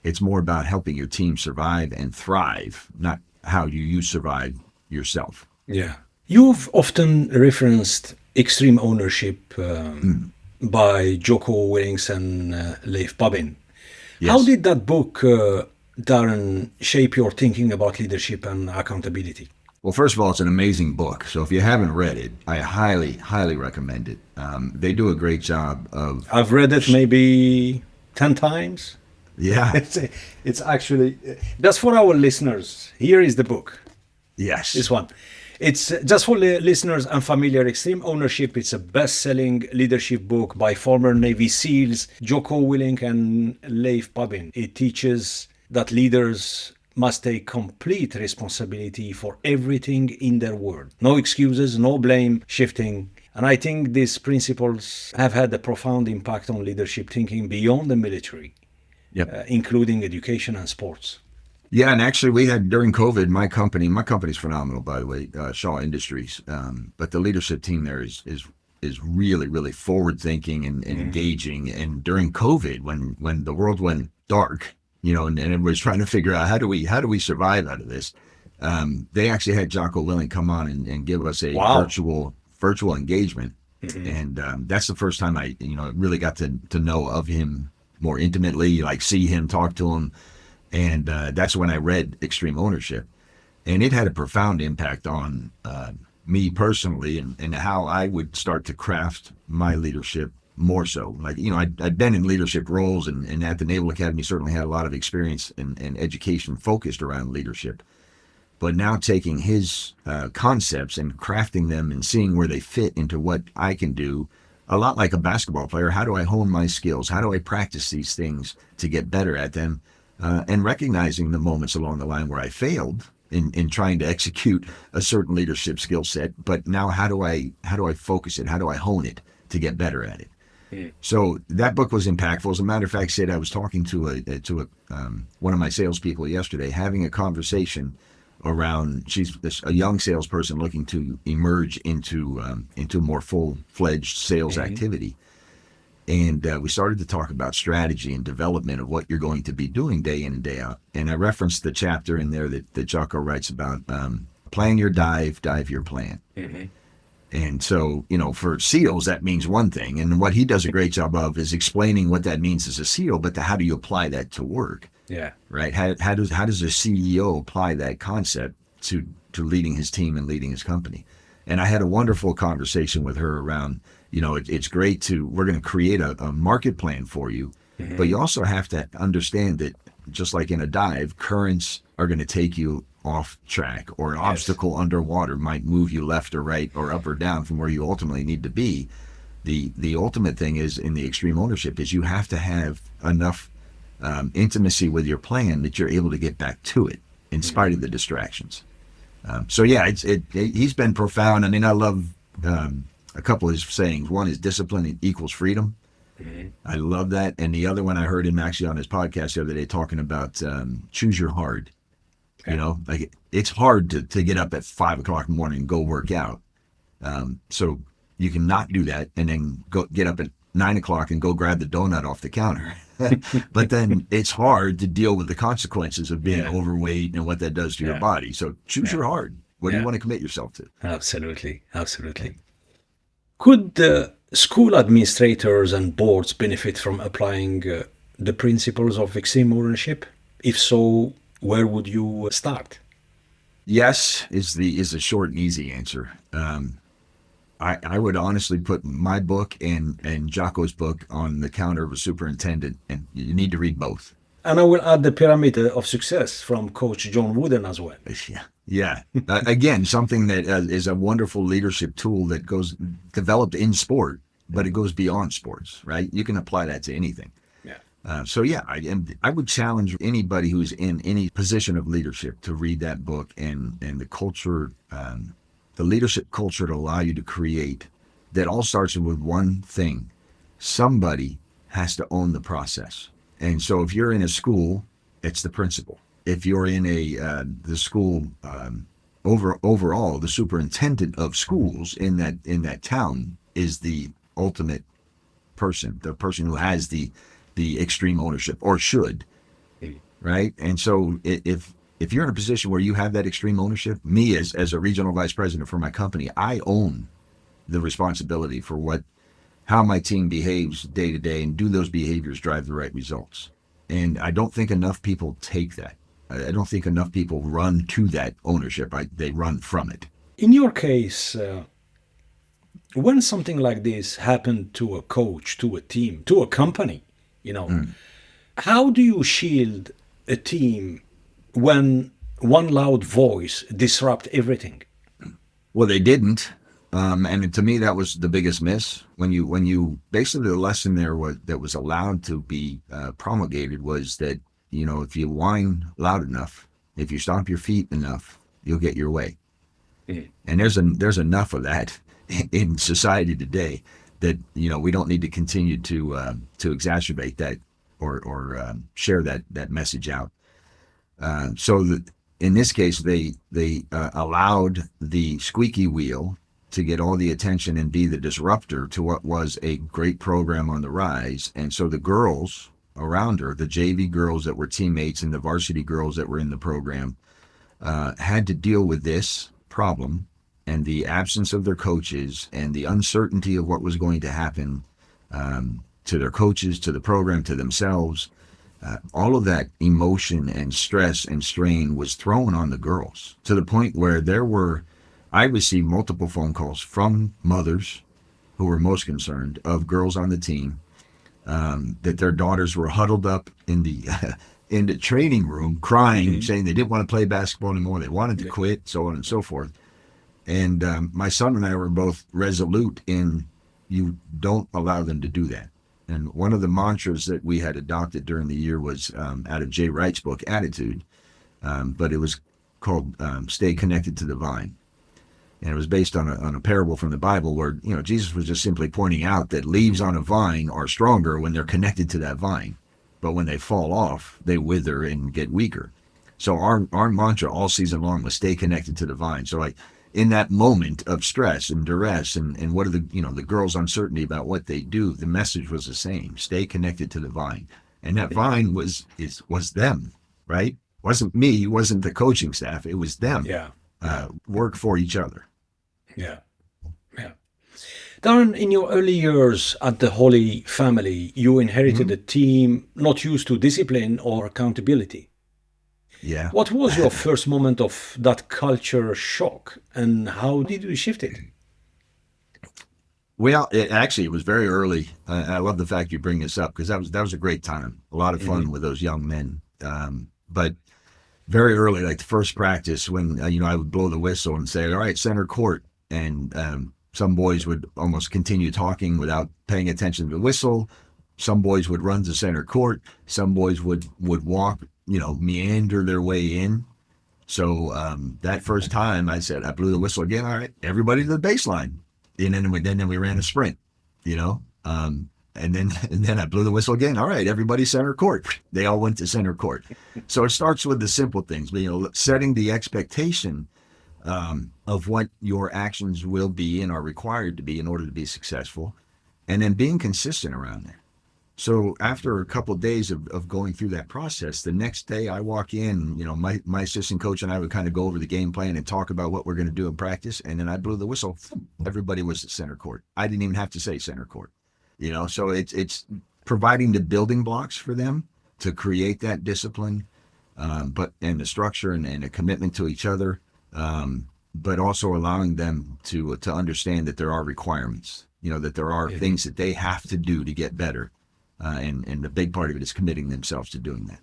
it's more about helping your team survive and thrive, not how you survive yourself. Yeah. You've often referenced Extreme Ownership by Jocko Willink and Leif Babin. Yes. How did that book, Darren, shape your thinking about leadership and accountability? Well, first of all, it's an amazing book. So if you haven't read it, I highly, highly recommend it. They do a great job of... I've read it maybe 10 times. Yeah. It's actually, just for our listeners, here is the book. Yes. This one. It's just for the listeners unfamiliar. Extreme Ownership. It's a best-selling leadership book by former Navy SEALs Jocko Willink and Leif Babin. It teaches that leaders must take complete responsibility for everything in their world. No excuses, no blame shifting. And I think these principles have had a profound impact on leadership thinking beyond the military. Yep. Including education and sports. Yeah, and actually, we had during COVID, my company's phenomenal, by the way, Shaw Industries. But the leadership team there is really, really forward thinking and engaging. And during COVID, when the world went dark, and everybody's trying to figure out how do we survive out of this, they actually had Jocko Willing come on and give us a Wow. virtual engagement, Hmm. and that's the first time I really got to know of him more intimately, like see him, talk to him, and that's when I read Extreme Ownership, and it had a profound impact on me personally, and how I would start to craft my leadership more so. Like, I'd been in leadership roles, and at the Naval Academy certainly had a lot of experience and education focused around leadership. But now taking his concepts and crafting them and seeing where they fit into what I can do, a lot like a basketball player. How do I hone my skills? How do I practice these things to get better at them? And recognizing the moments along the line where I failed in trying to execute a certain leadership skill set. But now how do I focus it? How do I hone it to get better at it? So that book was impactful. As a matter of fact, Sid, I was talking to one of my salespeople yesterday, having a conversation around. She's a young salesperson looking to emerge into more full-fledged sales Hmm. activity, and we started to talk about strategy and development of what you're going to be doing day in and day out. And I referenced the chapter in there that Jocko writes about, plan your dive, dive your plan. Hmm. And so, for SEALs, that means one thing. And what he does a great job of is explaining what that means as a SEAL, but how do you apply that to work, Yeah. right? How does a CEO apply that concept to leading his team and leading his company? And I had a wonderful conversation with her around, it's great we're going to create a market plan for you, but Hmm. you also have to understand that just like in a dive, currents are going to take you off track, or an Yes. obstacle underwater might move you left or right or up or down from where you ultimately need to be. The ultimate thing is in the extreme ownership is you have to have enough intimacy with your plan that you're able to get back to it in spite of the distractions. So yeah, he's been profound. I mean, I love a couple of his sayings. One is discipline equals freedom. Hmm. I love that. And the other one, I heard him actually on his podcast the other day talking about choose your hard. Yeah. Like it's hard to get up at 5 o'clock in the morning and go work out. So you can not do that and then go get up at 9 o'clock and go grab the donut off the counter. But then it's hard to deal with the consequences of being Yeah. overweight and what that does to your Yeah. body. So choose Yeah. your hard. What do you Yeah. want to commit yourself to? Absolutely. Yeah. Absolutely. Could school administrators and boards benefit from applying the principles of extreme ownership? If so, where would you start? Yes is the short and easy answer. I would honestly put my book and Jocko's book on the counter of a superintendent, and you need to read both. And I will add the pyramid of success from Coach John Wooden as well. Yeah, yeah. Again, something that is a wonderful leadership tool that goes developed in sport, but it goes beyond sports. Right? You can apply that to anything. Yeah. So yeah, I would challenge anybody who's in any position of leadership to read that book, and the culture, the leadership culture to allow you to create. That all starts with one thing: somebody has to own the process. And so if you're in a school, it's the principal. If you're in the school, overall, the superintendent of schools in that town is the ultimate person, the person who has the extreme ownership, or should, right? And so if you're in a position where you have that extreme ownership, me as a regional vice president for my company, I own the responsibility for how my team behaves day to day, and do those behaviors drive the right results. And I don't think enough people take that. I don't think enough people run to that ownership. They run from it. In your case, when something like this happened to a coach, to a team, to a company, you know, Mm. how do you shield a team when one loud voice disrupt everything? Well, they didn't. And to me, that was the biggest miss. When you basically, the lesson there that was allowed to be promulgated was that, if you whine loud enough, if you stomp your feet enough, you'll get your way. Mm. And there's enough of that in society today that we don't need to continue to exacerbate that, or share that message out. So that in this case, they allowed the squeaky wheel to get all the attention and be the disruptor to what was a great program on the rise. And so the girls around her, the JV girls that were teammates and the varsity girls that were in the program, had to deal with this problem and the absence of their coaches and the uncertainty of what was going to happen to their coaches, to the program, to themselves. All of that emotion and stress and strain was thrown on the girls to the point where I received multiple phone calls from mothers who were most concerned of girls on the team, that their daughters were huddled up in the in the training room crying, saying they didn't want to play basketball anymore, they wanted to quit, so on and so forth. And my son and I were both resolute in, you don't allow them to do that. And one of the mantras that we had adopted during the year was out of Jay Wright's book, Attitude, but it was called Stay Connected to the Vine. And it was based on a parable from the Bible where, Jesus was just simply pointing out that leaves on a vine are stronger when they're connected to that vine. But when they fall off, they wither and get weaker. So our mantra all season long was stay connected to the vine. So in that moment of stress and duress and what are the girls' uncertainty about what they do, the message was the same: stay connected to the vine. And that vine was them, right? Wasn't me, wasn't the coaching staff, it was them. Yeah. Work for each other. Yeah. Yeah. Darren, in your early years at the Holy Family, you inherited a team not used to discipline or accountability. Yeah. What was your first moment of that culture shock, and how did you shift it? Well, it was very early. I love the fact you bring this up because that was a great time, a lot of fun with those young men. But very early, like the first practice, when I would blow the whistle and say, "All right, center court," and some boys would almost continue talking without paying attention to the whistle. Some boys would run to center court. Some boys would walk, meander their way in. So that first time, I said, I blew the whistle again. All right, everybody to the baseline, and then we ran a sprint, and then I blew the whistle again. All right, everybody center court. They all went to center court. So it starts with the simple things, setting the expectation of what your actions will be and are required to be in order to be successful, and then being consistent around that. So after a couple of days of going through that process, the next day I walk in, my assistant coach and I would kind of go over the game plan and talk about what we're going to do in practice. And then I blew the whistle. Everybody was at center court. I didn't even have to say center court, so it's providing the building blocks for them to create that discipline, and the structure and a commitment to each other, but also allowing them to understand that there are requirements, that there are things that they have to do to get better. And the big part of it is committing themselves to doing that.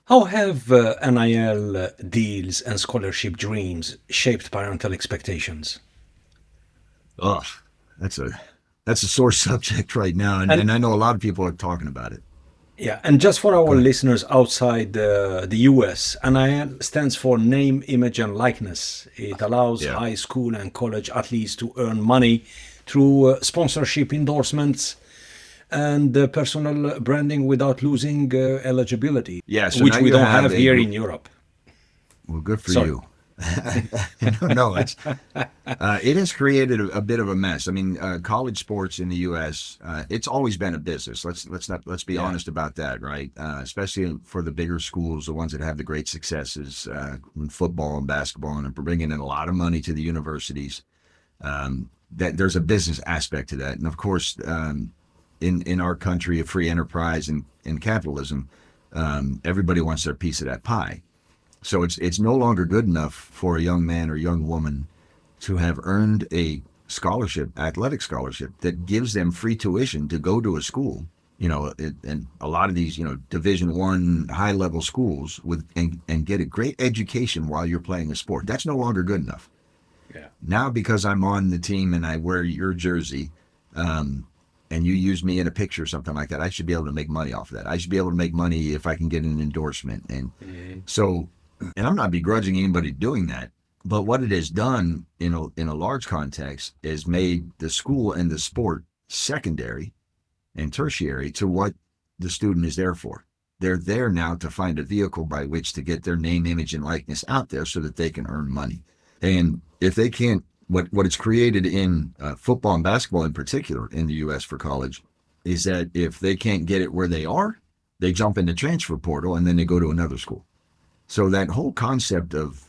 How have NIL deals and scholarship dreams shaped parental expectations? Oh, that's a sore subject right now, and I know a lot of people are talking about it. Yeah, and just for our listeners outside the US, NIL stands for Name, Image, and Likeness. It allows high school and college athletes to earn money through sponsorship endorsements and personal branding without losing eligibility, which we don't have here in Europe. Well, good for you. No, it has created a bit of a mess. I mean, college sports in the U.S., it's always been a business. Let's be honest about that, right? Especially for the bigger schools, the ones that have the great successes in football and basketball, and are bringing in a lot of money to the universities. That there's a business aspect to that, and of course, in our country of free enterprise and capitalism, everybody wants their piece of that pie. So it's no longer good enough for a young man or young woman to have earned a scholarship, athletic scholarship, that gives them free tuition to go to a school, and a lot of these, Division I high level schools and get a great education while you're playing a sport. That's no longer good enough. Yeah. Now, because I'm on the team and I wear your jersey, and you use me in a picture or something like that, I should be able to make money off of that. I should be able to make money if I can get an endorsement. And so, and I'm not begrudging anybody doing that, but what it has done in a large context is made the school and the sport secondary and tertiary to what the student is there for. They're there now to find a vehicle by which to get their name, image, and likeness out there so that they can earn money. And if they can't, what it's created in football and basketball in particular in the U.S. for college is that if they can't get it where they are, they jump in the transfer portal and then they go to another school. So that whole concept of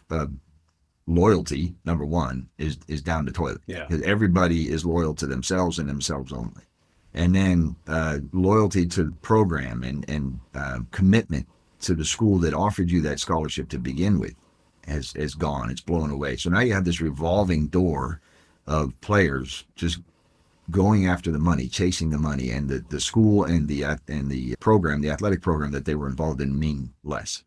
loyalty, number one, is down the toilet. Yeah. Because everybody is loyal to themselves and themselves only. And then loyalty to the program and commitment to the school that offered you that scholarship to begin with has gone. It's blown away. So now you have this revolving door of players just going after the money, chasing the money, and the school and the program, the athletic program that they were involved in mean less.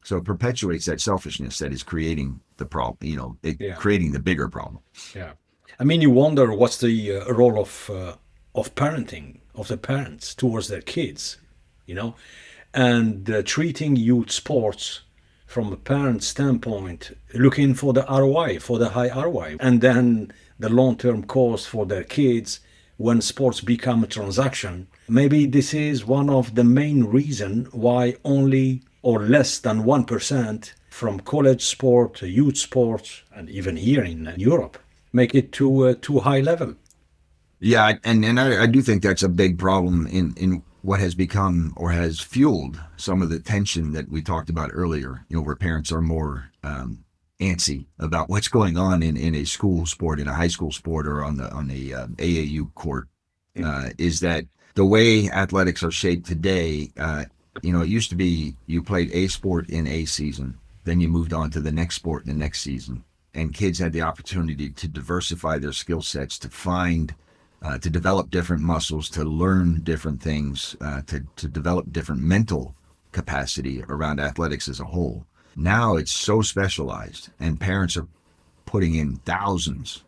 So it perpetuates that selfishness that is creating the problem, creating the bigger problem. Yeah. I mean, you wonder what's the role of parenting, of the parents towards their kids, and treating youth sports from a parent standpoint, looking for the ROI, for the high ROI, and then the long-term cost for their kids when sports become a transaction. Maybe this is one of the main reasons why only or less than 1% from college sport, youth sports, and even here in Europe make it to high level. Yeah, and I do think that's a big problem in what has become or has fueled some of the tension that we talked about earlier, where parents are more antsy about what's going on in a school sport, in a high school sport, or on the AAU court, is that the way athletics are shaped today, it used to be you played a sport in a season, then you moved on to the next sport in the next season, and kids had the opportunity to diversify their skill sets, to find to develop different muscles, to learn different things, to develop different mental capacity around athletics as a whole. Now it's so specialized, and parents are putting in thousands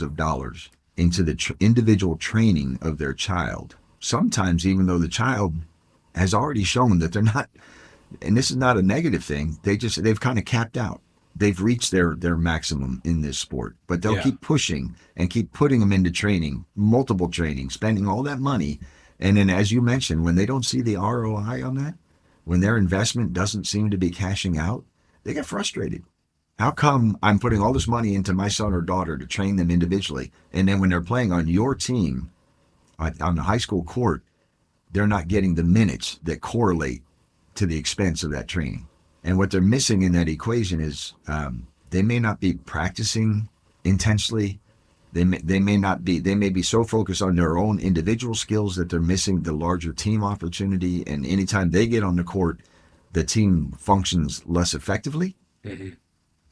of dollars into the individual training of their child. Sometimes even though the child has already shown that they're not, and this is not a negative thing, they've kind of capped out. They've reached their maximum in this sport, but they'll keep pushing and keep putting them into training, multiple training, spending all that money. And then, as you mentioned, when they don't see the ROI on that, when their investment doesn't seem to be cashing out, they get frustrated. How come I'm putting all this money into my son or daughter to train them individually, and then when they're playing on your team on the high school court, they're not getting the minutes that correlate to the expense of that training? And what they're missing in that equation is they may not be practicing intensely. They may be so focused on their own individual skills that they're missing the larger team opportunity. And anytime they get on the court, the team functions less effectively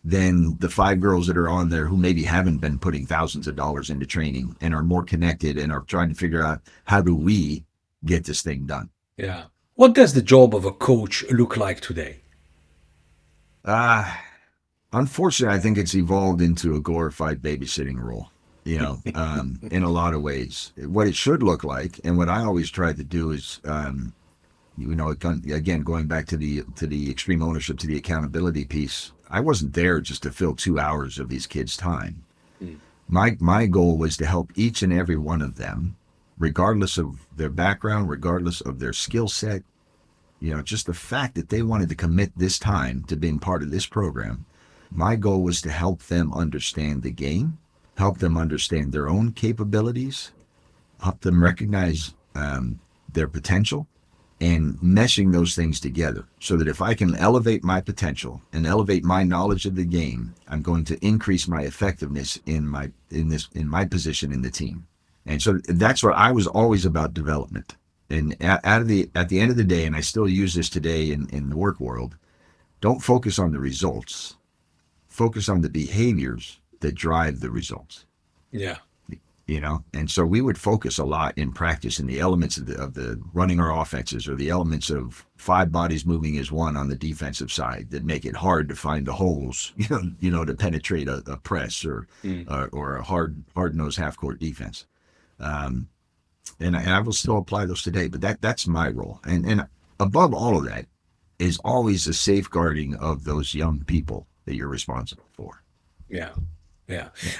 than the 5 girls that are on there who maybe haven't been putting thousands of dollars into training and are more connected and are trying to figure out, how do we get this thing done? Yeah. What does the job of a coach look like today? Unfortunately, I think it's evolved into a glorified babysitting role, in a lot of ways. What it should look like, and what I always try to do is, again, going back to the extreme ownership, to the accountability piece, I wasn't there just to fill 2 hours of these kids' time. My goal was to help each and every one of them, regardless of their background, regardless of their skill set, just the fact that they wanted to commit this time to being part of this program. My goal was to help them understand the game, help them understand their own capabilities, help them recognize their potential, and meshing those things together so that if I can elevate my potential and elevate my knowledge of the game, I'm going to increase my effectiveness in my position in the team. And so that's what I was always about, development. And at the end of the day, and I still use this today in the work world, don't focus on the results. Focus on the behaviors that drive the results. Yeah. And so we would focus a lot in practice in the elements of the running our offenses, or the elements of 5 bodies moving as one on the defensive side that make it hard to find the holes, to penetrate a press or a hard-nosed half-court defense. And I will still apply those today, but that's my role. And above all of that is always the safeguarding of those young people that you're responsible for. Yeah.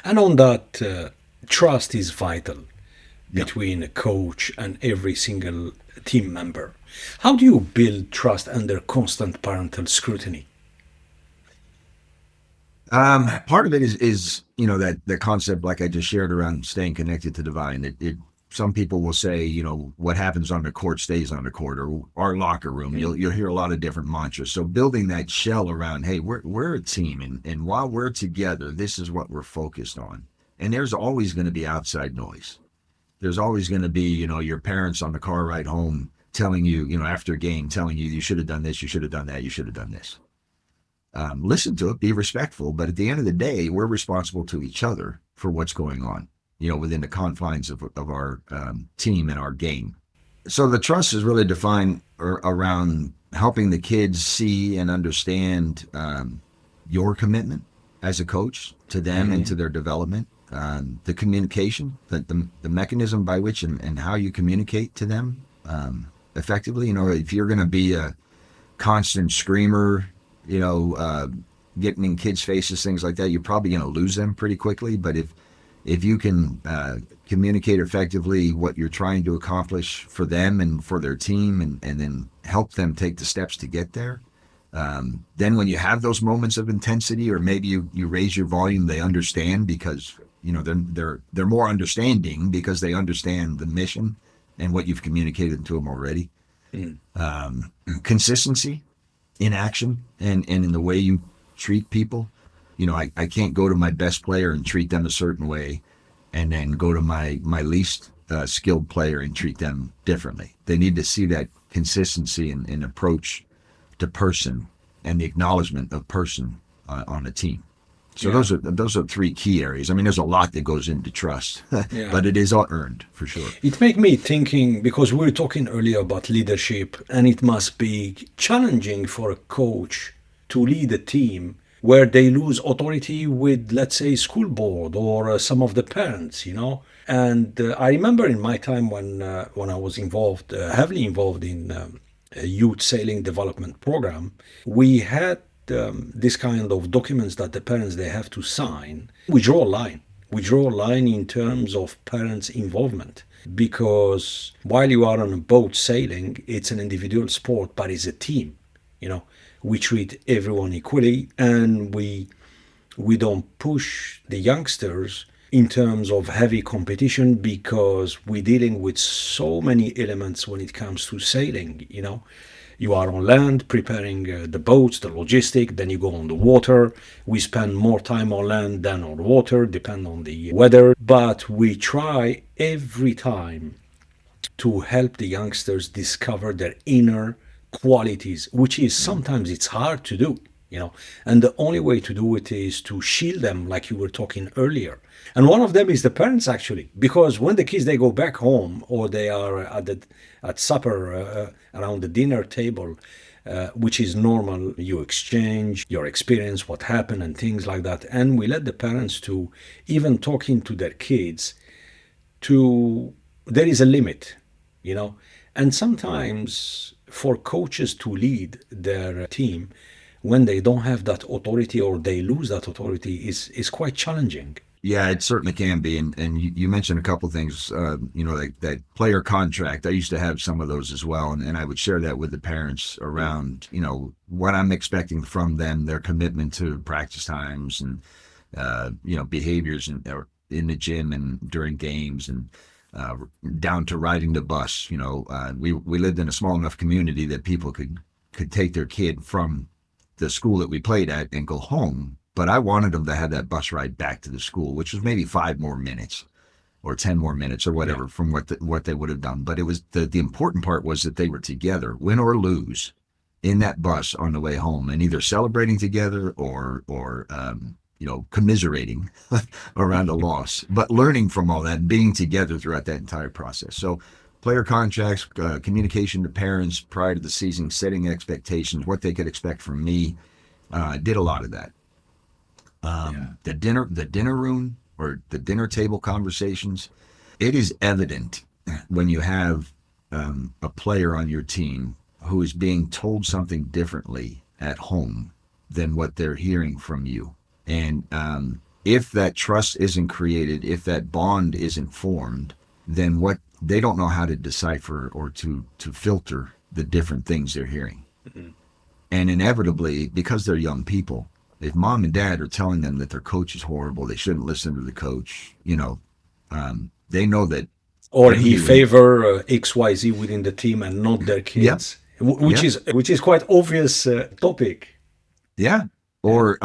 And on that, trust is vital. Yeah. between a coach and every single team member. How do you build trust under constant parental scrutiny? Part of it is that the concept, like I just shared, around staying connected to divine. Some people will say, what happens on the court stays on the court, or our locker room. Mm. You'll hear a lot of different mantras. So building that shell around, hey, we're a team, and while we're together, this is what we're focused on. And there's always going to be outside noise. There's always going to be, your parents on the car ride home telling you, after a game, telling you should have done this, you should have done that, you should have done this. Listen to it, be respectful, but at the end of the day, we're responsible to each other for what's going on, within the confines of our team and our game. So the trust is really defined around helping the kids see and understand your commitment as a coach to them and to their development, the communication, the mechanism by which and how you communicate to them effectively. If you're going to be a constant screamer, getting in kids' faces, things like that, you're probably going to lose them pretty quickly. But if you can communicate effectively what you're trying to accomplish for them and for their team, and then help them take the steps to get there, then when you have those moments of intensity, or maybe you raise your volume, they understand, because they're more understanding because they understand the mission and what you've communicated to them already. Mm. Consistency in action and in the way you treat people. I can't go to my best player and treat them a certain way, and then go to my least skilled player and treat them differently. They need to see that consistency in approach to person and the acknowledgement of person on a team. So Yeah. those are three key areas. I mean, there's a lot that goes into trust, Yeah. but it is all earned for sure. It made me thinking, because we were talking earlier about leadership, and it must be challenging for a coach to lead a team where they lose authority with, let's say, school board or some of the parents. And I remember in my time when I was involved, heavily involved in a youth sailing development program, we had this kind of documents that the parents they have to sign. We draw a line. We draw a line in terms of parents' involvement, because while you are on a boat sailing, it's an individual sport, but it's a team. We treat everyone equally, and we don't push the youngsters in terms of heavy competition, because we're dealing with so many elements when it comes to sailing. You are on land preparing the boats, the logistic, then you go on the water. We spend more time on land than on water, depend on the weather, but we try every time to help the youngsters discover their inner qualities, which is sometimes it's hard to do. And the only way to do it is to shield them, like you were talking earlier. And one of them is the parents, actually, because when the kids they go back home, or they are at supper around the dinner table, which is normal, you exchange your experience, what happened, and things like that. And we let the parents to even talking to their kids, to there is a limit. And sometimes for coaches to lead their team when they don't have that authority, or they lose that authority, is quite challenging. Yeah, it certainly can be. And you mentioned a couple things, like that player contract. I used to have some of those as well. And I would share that with the parents around, what I'm expecting from them, their commitment to practice times and, behaviors or in the gym and during games, and down to riding the bus. We lived in a small enough community that people could take their kid from the school that we played at and go home. But I wanted them to have that bus ride back to the school, which was maybe 5 more minutes or 10 more minutes or whatever from what they would have done. But it was the important part was that they were together, win or lose, in that bus on the way home, and either celebrating together or commiserating around a loss, but learning from all that and being together throughout that entire process. So player contracts, communication to parents prior to the season, setting expectations, what they could expect from me, did a lot of that. The dinner room or the dinner table conversations, it is evident when you have a player on your team who is being told something differently at home than what they're hearing from you. And if that trust isn't created, if that bond isn't formed, then what they don't know how to decipher or to filter the different things they're hearing. And inevitably, because they're young people, if mom and dad are telling them that their coach is horrible, they shouldn't listen to the coach, they know that Or he emulating. favor XYZ within the team and not their Yep. kids, which Yep. is quite obvious topic. Yeah. Yeah. Or,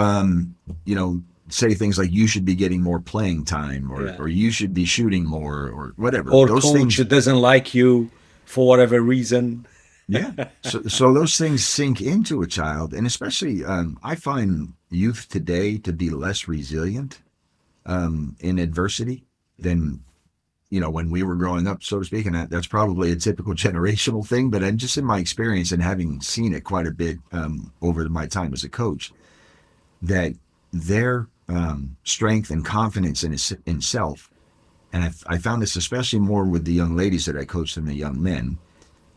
say things like you should be getting more playing time or, Yeah. or you should be shooting more or whatever. Or Those coach things. doesn't like you for whatever reason. Yeah. So those things sink into a child. And especially, I find youth today to be less resilient in adversity than when we were growing up, so to speak. And that's probably a typical generational thing, but just in my experience and having seen it quite a bit over my time as a coach, that their strength and confidence in self, and I found this especially more with the young ladies that I coach than the young men,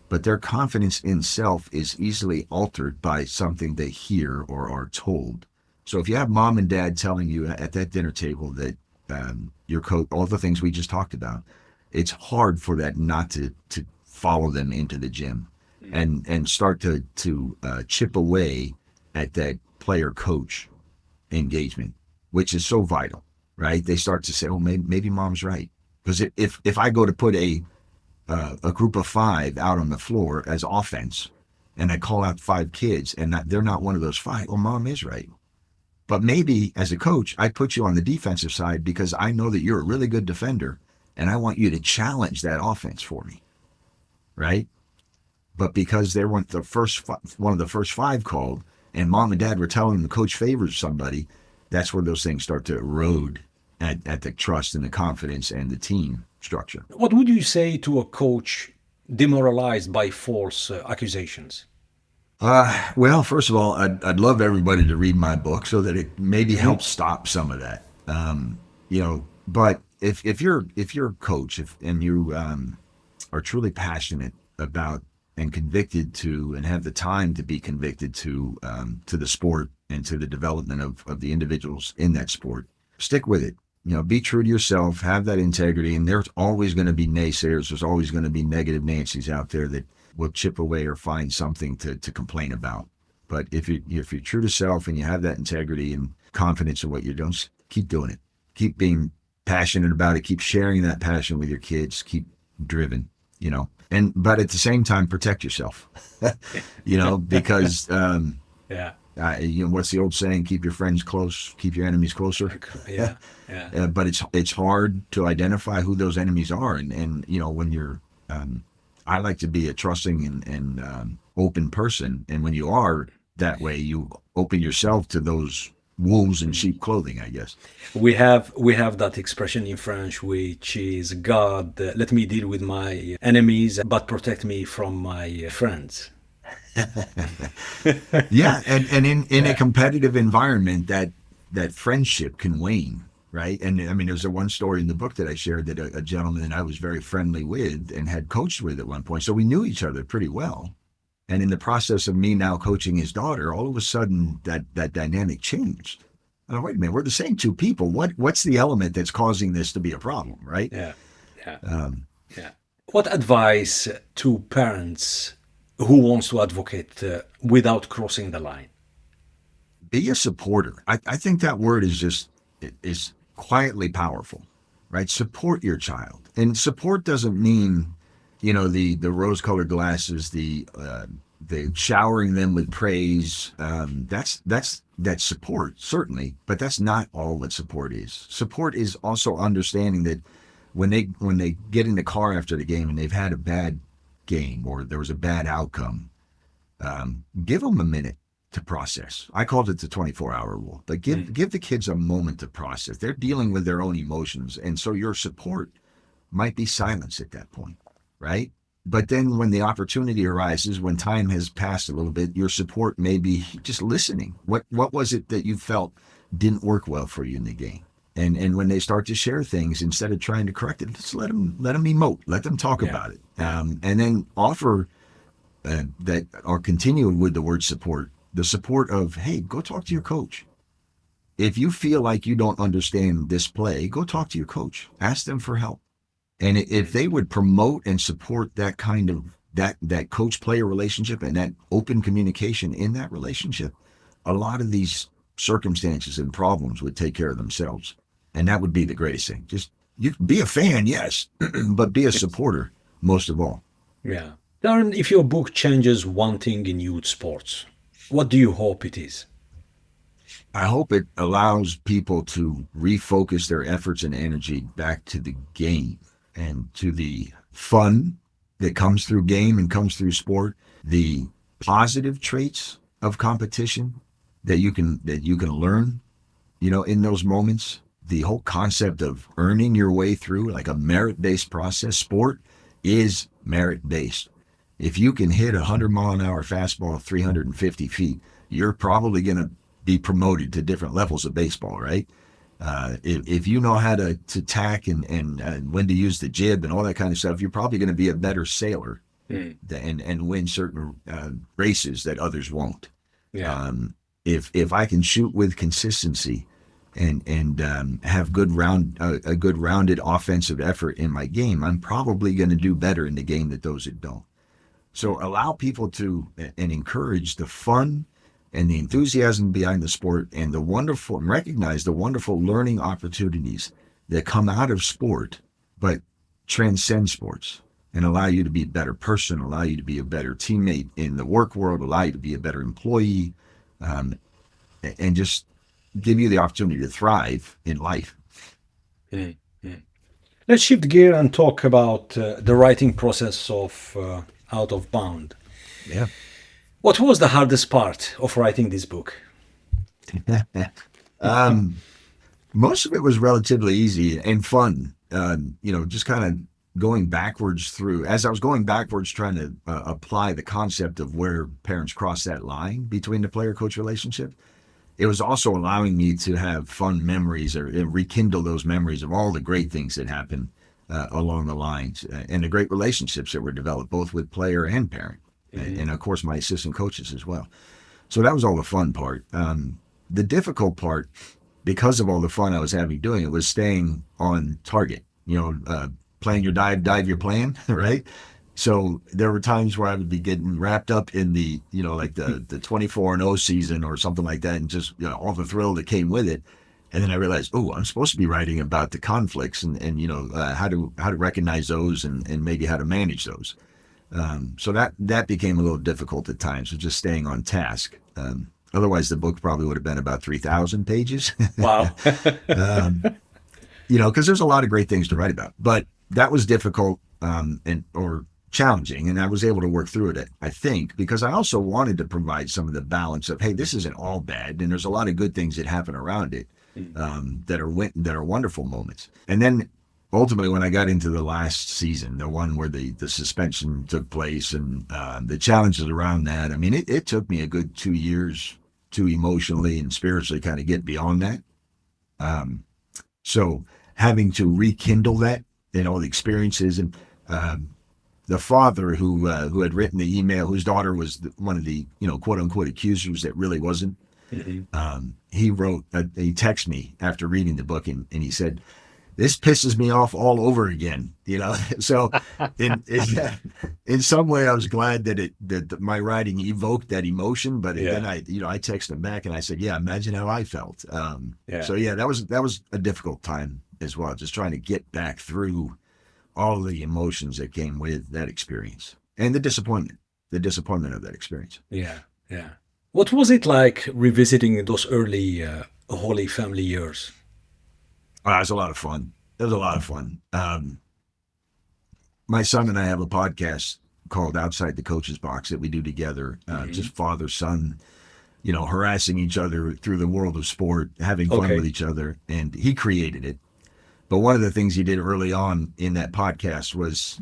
but their confidence in self is easily altered by something they hear or are told. So if you have mom and dad telling you at that dinner table that your coach, all the things we just talked about, it's hard for that not to follow them into the gym and start to chip away at that player coach engagement, which is so vital, right? They start to say, oh, maybe mom's right. Because if I go to put a group of 5 out on the floor as offense, and I call out 5 kids, and they're not one of those 5, well, mom is right. But maybe as a coach, I put you on the defensive side because I know that you're a really good defender, and I want you to challenge that offense for me, right? But because they weren't one of the first 5 called, and mom and dad were telling them the coach favors somebody, that's where those things start to erode at the trust and the confidence and the team structure. What would you say to a coach demoralized by false accusations? Well, first of all, I'd love everybody to read my book so that it maybe Mhm. helps stop some of that. But if you're a coach and you are truly passionate about and convicted to and have the time to be convicted to the sport and to the development of the individuals in that sport, stick with it. Be true to yourself, have that integrity, and there's always going to be naysayers. There's always going to be negative Nancy's out there that will chip away or find something to complain about. But if you're true to self and you have that integrity and confidence in what you're doing, just keep doing it. Keep being passionate about it. Keep sharing that passion with your kids. Keep driven. But at the same time, protect yourself. Because Yeah, what's the old saying? Keep your friends close, keep your enemies closer. yeah, yeah. But it's hard to identify who those enemies are, and when you're, I like to be a trusting and open person, and when you are that way, you open yourself to those wolves in sheep clothing, I guess. We have that expression in French, which is God, let me deal with my enemies, but protect me from my friends. Yeah, and in a Yeah. competitive environment, that friendship can wane, right? And I mean, there's one story in the book that I shared that a gentleman that I was very friendly with and had coached with at one point, so we knew each other pretty well. And in the process of me now coaching his daughter, all of a sudden that dynamic changed. Oh, wait a minute, we're the same 2 people. What's the element that's causing this to be a problem, right? Yeah, yeah, yeah. What advice to parents who wants to advocate without crossing the line? Be a supporter. I think that word is quietly powerful, right? Support your child, and support doesn't mean, the rose-colored glasses, the showering them with praise. That's support certainly, but that's not all that support is. Support is also understanding that when they get in the car after the game and they've had a bad game or there was a bad outcome, give them a minute to process. I called it the 24-hour rule, but give the kids a moment to process. They're dealing with their own emotions, and so your support might be silence at that point, right? But then when the opportunity arises, when time has passed a little bit, your support may be just listening. What was it that you felt didn't work well for you in the game? And when they start to share things, instead of trying to correct it, just let them emote, let them talk Yeah, about it, yeah, and then offer that or continue with the word support, the support of, hey, go talk to your coach. If you feel like you don't understand this play, go talk to your coach. Ask them for help. And if they would promote and support that kind of that coach player relationship and that open communication in that relationship, a lot of these circumstances and problems would take care of themselves. And that would be the greatest thing. Just you be a fan, yes, but be a supporter most of all. Yeah. Darren, if your book changes one thing in youth sports, what do you hope it is? I hope it allows people to refocus their efforts and energy back to the game and to the fun that comes through game and comes through sport, the positive traits of competition that you can learn, in those moments, the whole concept of earning your way through like a merit-based process. Sport is merit-based. If you can hit a 100-mile-an-hour fastball 350 feet, you're probably going to be promoted to different levels of baseball, right? If you know how to tack and when to use the jib and all that kind of stuff, you're probably going to be a better sailor and win certain races that others won't. Yeah. If I can shoot with consistency and have a good rounded offensive effort in my game, I'm probably going to do better in the game than those that don't. So allow people to and encourage the fun and the enthusiasm behind the sport and recognize the wonderful learning opportunities that come out of sport, but transcend sports and allow you to be a better person, allow you to be a better teammate in the work world, allow you to be a better employee, and just give you the opportunity to thrive in life. Mm, mm. Let's shift gear and talk about the writing process of Out of Bound. Yeah. What was the hardest part of writing this book? um, Most of it was relatively easy and fun. Just kind of going backwards through, as I was going backwards, trying to apply the concept of where parents cross that line between the player-coach relationship. It was also allowing me to have fun memories or rekindle those memories of all the great things that happened along the lines and the great relationships that were developed, both with player and parent. And of course, my assistant coaches as well. So that was all the fun part. The difficult part, because of all the fun I was having doing it, was staying on target, playing your dive your plan, right? So there were times where I would be getting wrapped up in the, like the 24-0 season or something like that, and just all the thrill that came with it. And then I realized, oh, I'm supposed to be writing about the conflicts and how to recognize those and maybe how to manage those. So that became a little difficult at times, with just staying on task. Otherwise, the book probably would have been about 3,000 pages. Wow. Because there's a lot of great things to write about. But that was difficult or challenging, and I was able to work through it, I think, because I also wanted to provide some of the balance of, hey, this isn't all bad, and there's a lot of good things that happen around it that are wonderful moments. And then ultimately, when I got into the last season, the one where the suspension took place and the challenges around that, I mean, it took me a good 2 years to emotionally and spiritually kind of get beyond that. So having to rekindle that, the experiences, and the father who had written the email, whose daughter was one of the quote unquote accusers that really wasn't. He texted me after reading the book, and he said, "This pisses me off all over again." So in some way, I was glad that my writing evoked that emotion. But then I texted him back and I said, "Yeah, imagine how I felt." So yeah, that was a difficult time as well, just trying to get back through all the emotions that came with that experience and the disappointment of that experience. Yeah, yeah. What was it like revisiting those early Holy Family years? It was a lot of fun. It was a lot of fun. My son and I have a podcast called Outside the Coach's Box that we do together, just father, son, harassing each other through the world of sport, having fun with each other. And he created it. But one of the things he did early on in that podcast was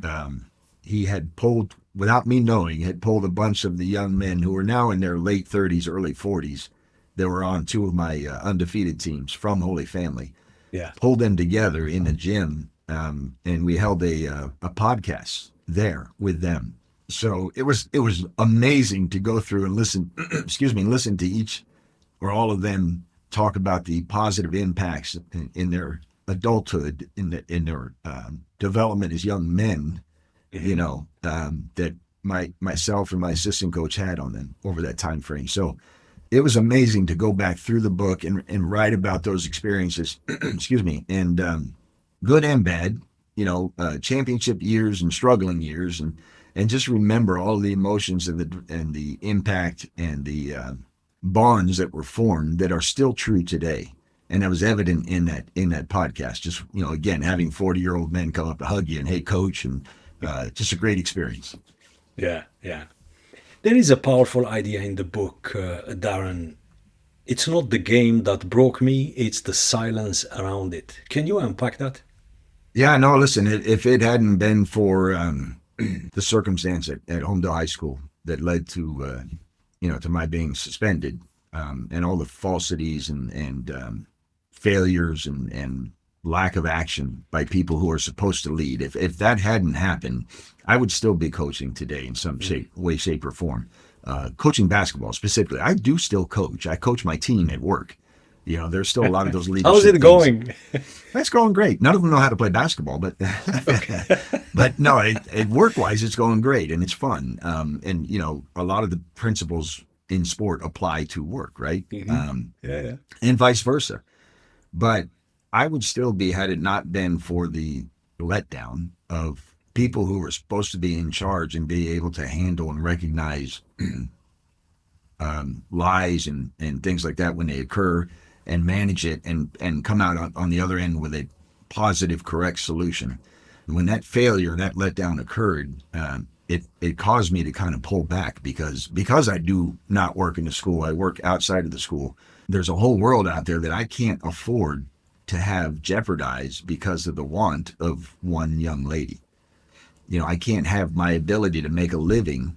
he had pulled, without me knowing, had pulled a bunch of the young men who were now in their late 30s, early 40s, that were on two of my undefeated teams from Holy Family. Yeah. Pulled them together in a gym, and we held a podcast there with them. So it was amazing to go through and listen, listen to each or all of them talk about the positive impacts in their adulthood, in their development as young men, that myself and my assistant coach had on them over that time frame. So it was amazing to go back through the book and write about those experiences, excuse me, and good and bad, championship years and struggling years, and just remember all the emotions and the impact and the bonds that were formed that are still true today. And that was evident in that podcast. Just, again, having 40-year-old men come up to hug you and, hey, coach, and just a great experience. Yeah, yeah. There is a powerful idea in the book, Darren. It's not the game that broke me, it's the silence around it. Can you unpack that? Yeah, no, listen, if it hadn't been for the circumstance at Homedale High School that led to, to my being suspended, and all the falsities and failures and lack of action by people who are supposed to lead. If that hadn't happened, I would still be coaching today in some way, shape, or form. Coaching basketball specifically. I do still coach. I coach my team at work. There's still a lot of those leadership How's it things. going? It's going great. None of them know how to play basketball, but but no, work-wise, it's going great and it's fun. And a lot of the principles in sport apply to work, right? Yeah. And vice versa. But I would still be, had it not been for the letdown of people who were supposed to be in charge and be able to handle and recognize lies and things like that when they occur, and manage it and come out on the other end with a positive, correct solution. When that failure, that letdown occurred, it caused me to kind of pull back because I do not work in the school. I work outside of the school. There's a whole world out there that I can't afford to have jeopardized because of the want of one young lady. I can't have my ability to make a living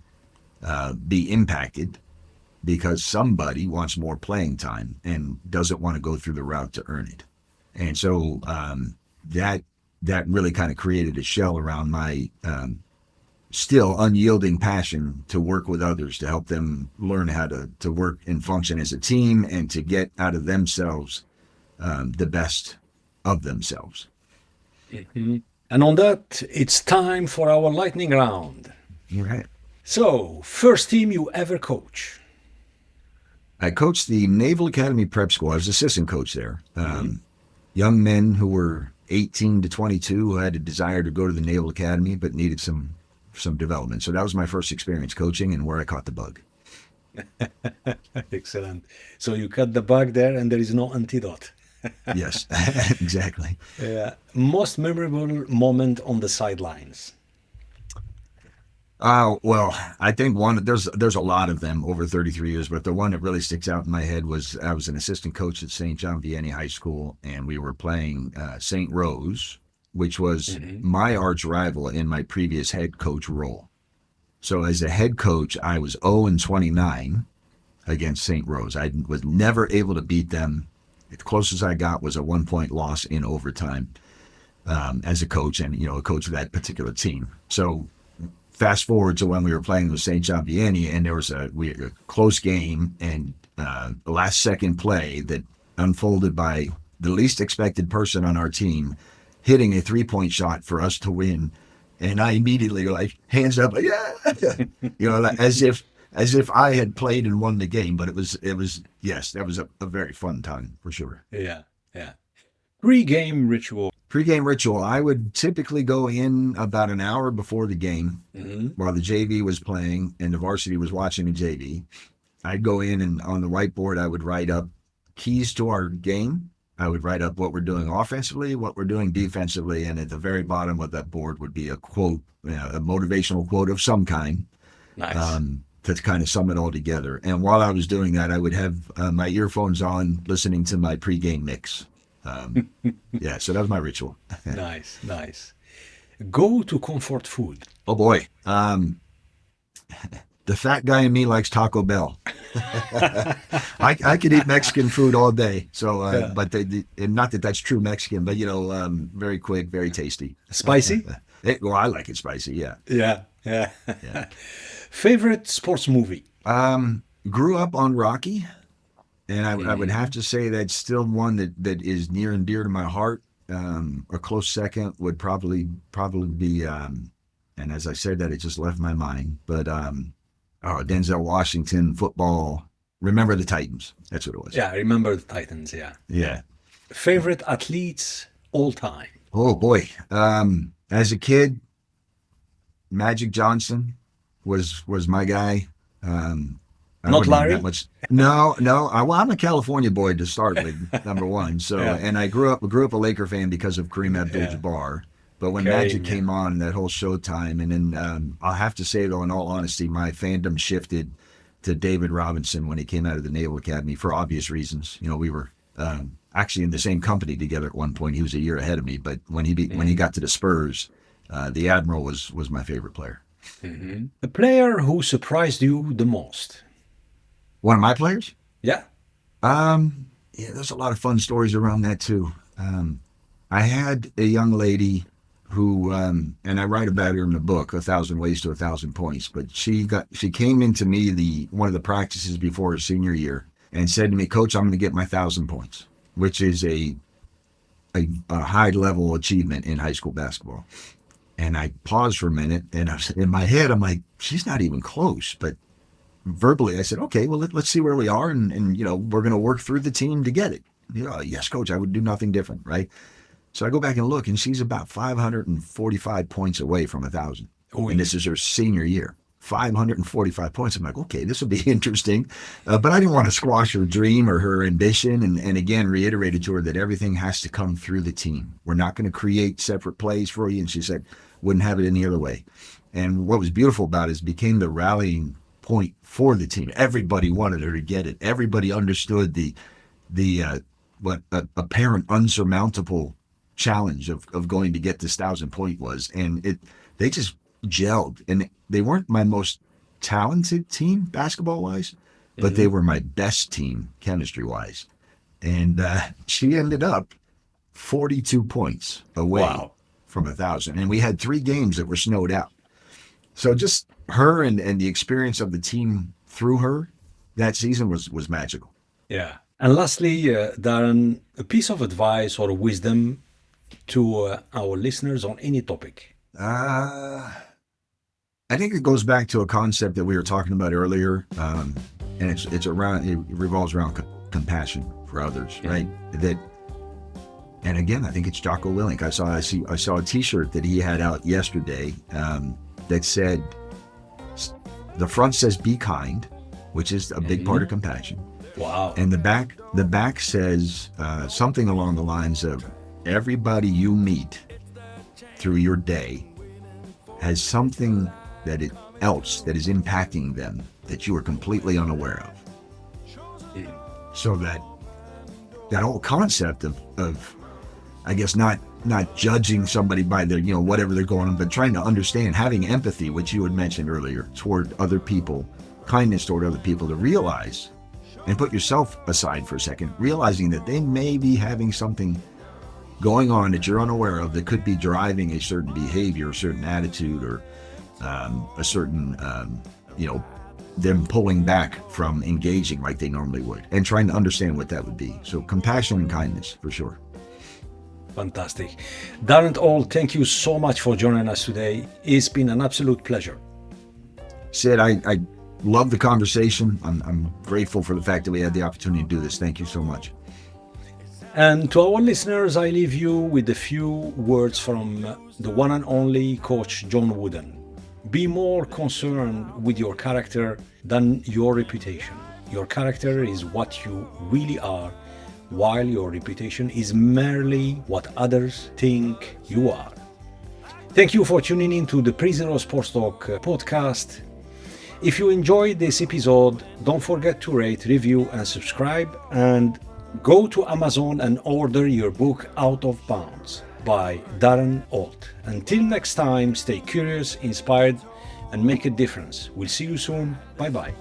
be impacted because somebody wants more playing time and doesn't want to go through the route to earn it. And so that really kind of created a shell around my still unyielding passion to work with others, to help them learn how to work and function as a team and to get out of themselves the best of themselves. Mm-hmm. And on that, it's time for our lightning round. All right. So, first team you ever coach? I coached the Naval Academy Prep School. I was assistant coach there. Young men who were 18 to 22 who had a desire to go to the Naval Academy but needed some development. So that was my first experience coaching and where I caught the bug. Excellent. So you cut the bug there and there is no antidote. Yes, exactly. Yeah. Most memorable moment on the sidelines? Well, I think there's a lot of them over 33 years, but the one that really sticks out in my head was I was an assistant coach at St. John Vianney High School, and we were playing St. Rose, which was my arch rival in my previous head coach role. So as a head coach, I was 0-29 against St. Rose. I was never able to beat them. The closest I got was a 1-point loss in overtime as a coach, and a coach of that particular team. So fast forward to when we were playing with St. John Vianney, and there was a close game, and the last second play that unfolded by the least expected person on our team hitting a 3-point shot for us to win. And I immediately hands up, yeah, as if I had played and won the game. But it was yes, that was a very fun time for sure. Yeah. Pre-game ritual. Pre-game ritual, I would typically go in about an hour before the game while the JV was playing and the varsity was watching the JV. I'd go in and on the whiteboard, I would write up keys to our game. I would write up what we're doing offensively, what we're doing defensively, and at the very bottom of that board would be a quote, a motivational quote of some kind. Nice. To kind of sum it all together. And while I was doing that, I would have my earphones on listening to my pre-game mix. Yeah, so that was my ritual. Nice. Go to comfort food. Oh boy. The fat guy in me likes Taco Bell. I could eat Mexican food all day. So, but not that that's true Mexican, but very quick, very tasty. Spicy? Well, I like it spicy. Yeah. Yeah. Favorite sports movie? Grew up on Rocky. And I would have to say that's still one that is near and dear to my heart. A close second would probably be, and as I said that, it just left my mind. But Denzel Washington football. Remember the Titans. That's what it was. Yeah, I remember the Titans, yeah. Yeah. Favorite athletes all time? Oh boy. As a kid, Magic Johnson was my guy. I Not wasn't even Larry? that much. No. Well, I'm a California boy to start with, number one. So, Yeah. and I grew up a Laker fan because of Kareem Abdul-Jabbar. But when Magic came on, that whole Showtime, and then I'll have to say though, in all honesty, my fandom shifted to David Robinson when he came out of the Naval Academy for obvious reasons. You know, we were actually in the same company together at one point. He was a year ahead of me, but when he got to the Spurs, the Admiral was my favorite player. Mm-hmm. A player who surprised you the most? One of my players? Yeah. Yeah, there's a lot of fun stories around that too. I had a young lady who, and I write about her in the book, 1,000 Ways to 1,000 Points. But she came into me one of the practices before her senior year and said to me, "Coach, I'm going to get my 1,000 points," which is a high level achievement in high school basketball. And I paused for a minute, and in my head, I'm like, she's not even close. But verbally, I said, "Okay, well, let's see where we are, and you know, we're going to work through the team to get it." You know, yes, coach, I would do nothing different, right? So I go back and look, and she's about 545 points away from 1,000. And this is her senior year. 545 points. I'm like, okay, this will be interesting. But I didn't want to squash her dream or her ambition. And again, reiterated to her that everything has to come through the team. We're not going to create separate plays for you. And she said, wouldn't have it any other way. And what was beautiful about it is it became the rallying point for the team. Everybody wanted her to get it. Everybody understood the what apparent unsurmountable challenge of going to get this 1,000 point was. And they just gelled, and they weren't my most talented team basketball wise, but they were my best team chemistry wise. And she ended up 42 points away from 1,000. And we had 3 games that were snowed out. So just her and the experience of the team through her that season was magical. Yeah. And lastly, Darren, a piece of advice or wisdom to our listeners on any topic. I think it goes back to a concept that we were talking about earlier, and it revolves around compassion for others, right? And again, I think it's Jocko Willink. I saw a T-shirt that he had out yesterday that said, the front says "Be kind," which is a big part of compassion. Wow. And the back says something along the lines of, everybody you meet through your day has something else that is impacting them that you are completely unaware of. So that whole concept of I guess not judging somebody by their, you know, whatever they're going on, but trying to understand, having empathy, which you had mentioned earlier, toward other people, kindness toward other people, to realize and put yourself aside for a second, realizing that they may be having something going on that you're unaware of that could be driving a certain behavior, a certain attitude, or a certain, them pulling back from engaging like they normally would, and trying to understand what that would be. So compassion and kindness, for sure. Fantastic. Darren Ault, thank you so much for joining us today. It's been an absolute pleasure. Sid, I love the conversation. I'm grateful for the fact that we had the opportunity to do this. Thank you so much. And to our listeners, I leave you with a few words from the one and only Coach John Wooden. Be more concerned with your character than your reputation. Your character is what you really are, while your reputation is merely what others think you are. Thank you for tuning in to the Pre-Zero Sports Talk podcast. If you enjoyed this episode, don't forget to rate, review, and subscribe, and go to Amazon and order your book Out of Bounds by Darren Ault. Until next time, stay curious, inspired, and make a difference. We'll see you soon. Bye-bye.